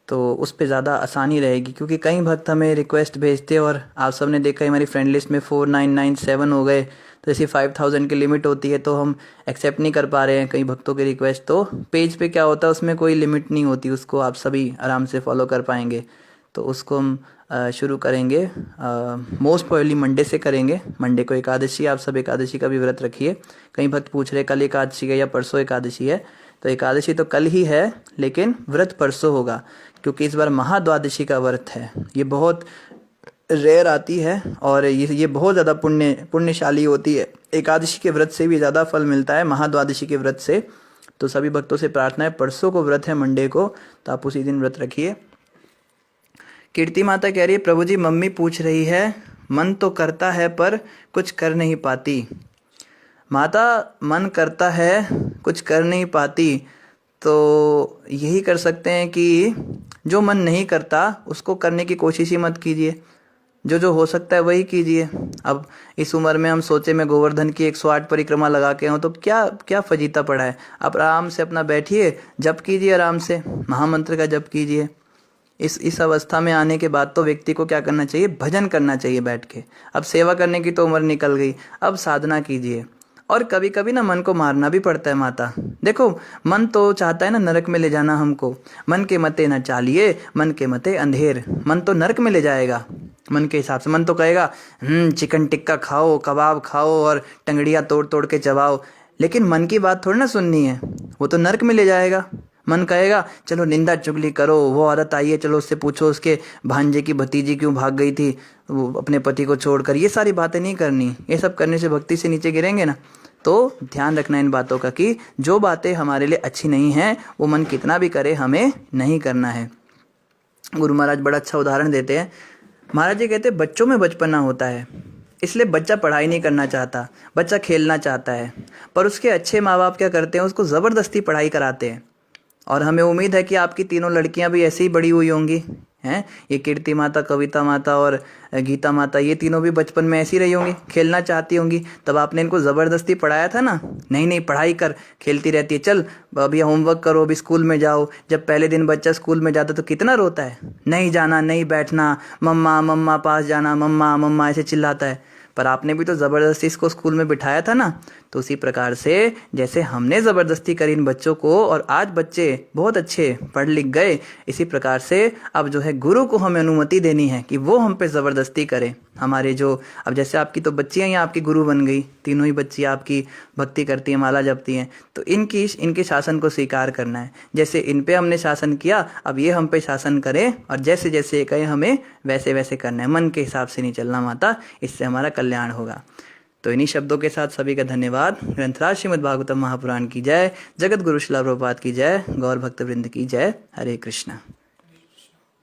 तो उस पर ज़्यादा आसानी रहेगी। क्योंकि कई भक्त हमें रिक्वेस्ट भेजते हैं और आप सब ने देखा हमारी फ्रेंड लिस्ट में 4997 हो गए, तो ऐसी 5000 की लिमिट होती है, तो हम एक्सेप्ट नहीं कर पा रहे हैं कई भक्तों की रिक्वेस्ट। तो पेज पे क्या होता है, उसमें कोई लिमिट नहीं होती, उसको आप सभी आराम से फॉलो कर पाएंगे। तो उसको हम शुरू करेंगे, मोस्ट प्रोबेबली मंडे से करेंगे। मंडे को एकादशी, आप सब एकादशी का भी व्रत रखिए। कई भक्त पूछ रहे कल एकादशी है या परसों एकादशी है, तो एकादशी तो कल ही है, लेकिन व्रत परसों होगा, क्योंकि इस बार महाद्वादशी का व्रत है। ये बहुत रेयर आती है और ये बहुत ज़्यादा पुण्यशाली होती है। एकादशी के व्रत से भी ज़्यादा फल मिलता है महाद्वादशी के व्रत से। तो सभी भक्तों से प्रार्थना है, परसों को व्रत है मंडे को, तो आप उसी दिन व्रत रखिए। कीर्ति माता कह रही है, प्रभु जी मम्मी पूछ रही है, मन तो करता है पर कुछ कर नहीं पाती। माता, मन करता है कुछ कर नहीं पाती, तो यही कर सकते हैं कि जो मन नहीं करता उसको करने की कोशिश ही मत कीजिए, जो हो सकता है वही कीजिए। अब इस उम्र में हम सोचे मैं गोवर्धन की 108 परिक्रमा लगा के हूँ, तो क्या क्या फजीता पड़ा है। आप आराम से अपना बैठिए, जप कीजिए, आराम से महामंत्र का जप कीजिए। इस अवस्था में आने के बाद तो व्यक्ति को क्या करना चाहिए, भजन करना चाहिए बैठ के। अब सेवा करने की तो उम्र निकल गई, अब साधना कीजिए। और कभी कभी ना मन को मारना भी पड़ता है माता। देखो, मन तो चाहता है ना नरक में ले जाना हमको। मन के मते न चालिए, मन के मते अंधेर। मन तो नरक में ले जाएगा मन के हिसाब से। मन तो कहेगा चिकन टिक्का खाओ, कबाब खाओ और टंगड़ियाँ तोड़ तोड़ के चबाओ, लेकिन मन की बात थोड़ी ना सुननी है, वो तो नरक में ले जाएगा। मन कहेगा चलो निंदा चुगली करो, वो औरत आई है चलो उससे पूछो उसके भांजे की भतीजी क्यों भाग गई थी वो अपने पति को छोड़कर। ये सारी बातें नहीं करनी, ये सब करने से भक्ति से नीचे गिरेंगे ना। तो ध्यान रखना इन बातों का कि जो बातें हमारे लिए अच्छी नहीं हैं वो मन कितना भी करे हमें नहीं करना है। गुरु महाराज बड़ा अच्छा उदाहरण देते हैं। महाराज जी कहते हैं बच्चों में बचपना होता है, इसलिए बच्चा पढ़ाई नहीं करना चाहता, बच्चा खेलना चाहता है, पर उसके अच्छे माँ बाप क्या करते हैं, उसको ज़बरदस्ती पढ़ाई कराते हैं। और हमें उम्मीद है कि आपकी तीनों लड़कियां भी ऐसे ही बड़ी हुई होंगी हैं। ये कीर्ति माता, कविता माता और गीता माता, ये तीनों भी बचपन में ऐसी रही होंगी, खेलना चाहती होंगी। तब आपने इनको ज़बरदस्ती पढ़ाया था ना, नहीं नहीं पढ़ाई कर, खेलती रहती है, चल अभी होमवर्क करो, अभी स्कूल में जाओ। जब पहले दिन बच्चा स्कूल में जाता तो कितना रोता है, नहीं जाना, नहीं बैठना, मम्मा मम्मा पास जाना, मम्मा मम्मा ऐसे चिल्लाता है। पर आपने भी तो ज़बरदस्ती इसको स्कूल में बिठाया था ना। तो उसी प्रकार से जैसे हमने ज़बरदस्ती करी इन बच्चों को और आज बच्चे बहुत अच्छे पढ़ लिख गए, इसी प्रकार से अब जो है गुरु को हमें अनुमति देनी है कि वो हम पे ज़बरदस्ती करे। हमारे जो अब जैसे आपकी तो बच्चियाँ ही आपकी गुरु बन गई, तीनों ही बच्ची आपकी भक्ति करती हैं, माला जपती हैं, तो इनके शासन को स्वीकार करना है। जैसे इन पे हमने शासन किया, अब ये हम पे शासन करें और जैसे जैसे ये कहे हमें वैसे वैसे करना है। मन के हिसाब से नहीं चलना माता, इससे हमारा कल्याण होगा। तो इन्हीं शब्दों के साथ सभी का धन्यवाद। ग्रंथराज श्रीमद् भागवतम महापुराण की जय, जगत गुरु श्रील प्रभुपाद की जय, गौर भक्त वृंद की जय। हरे कृष्णा।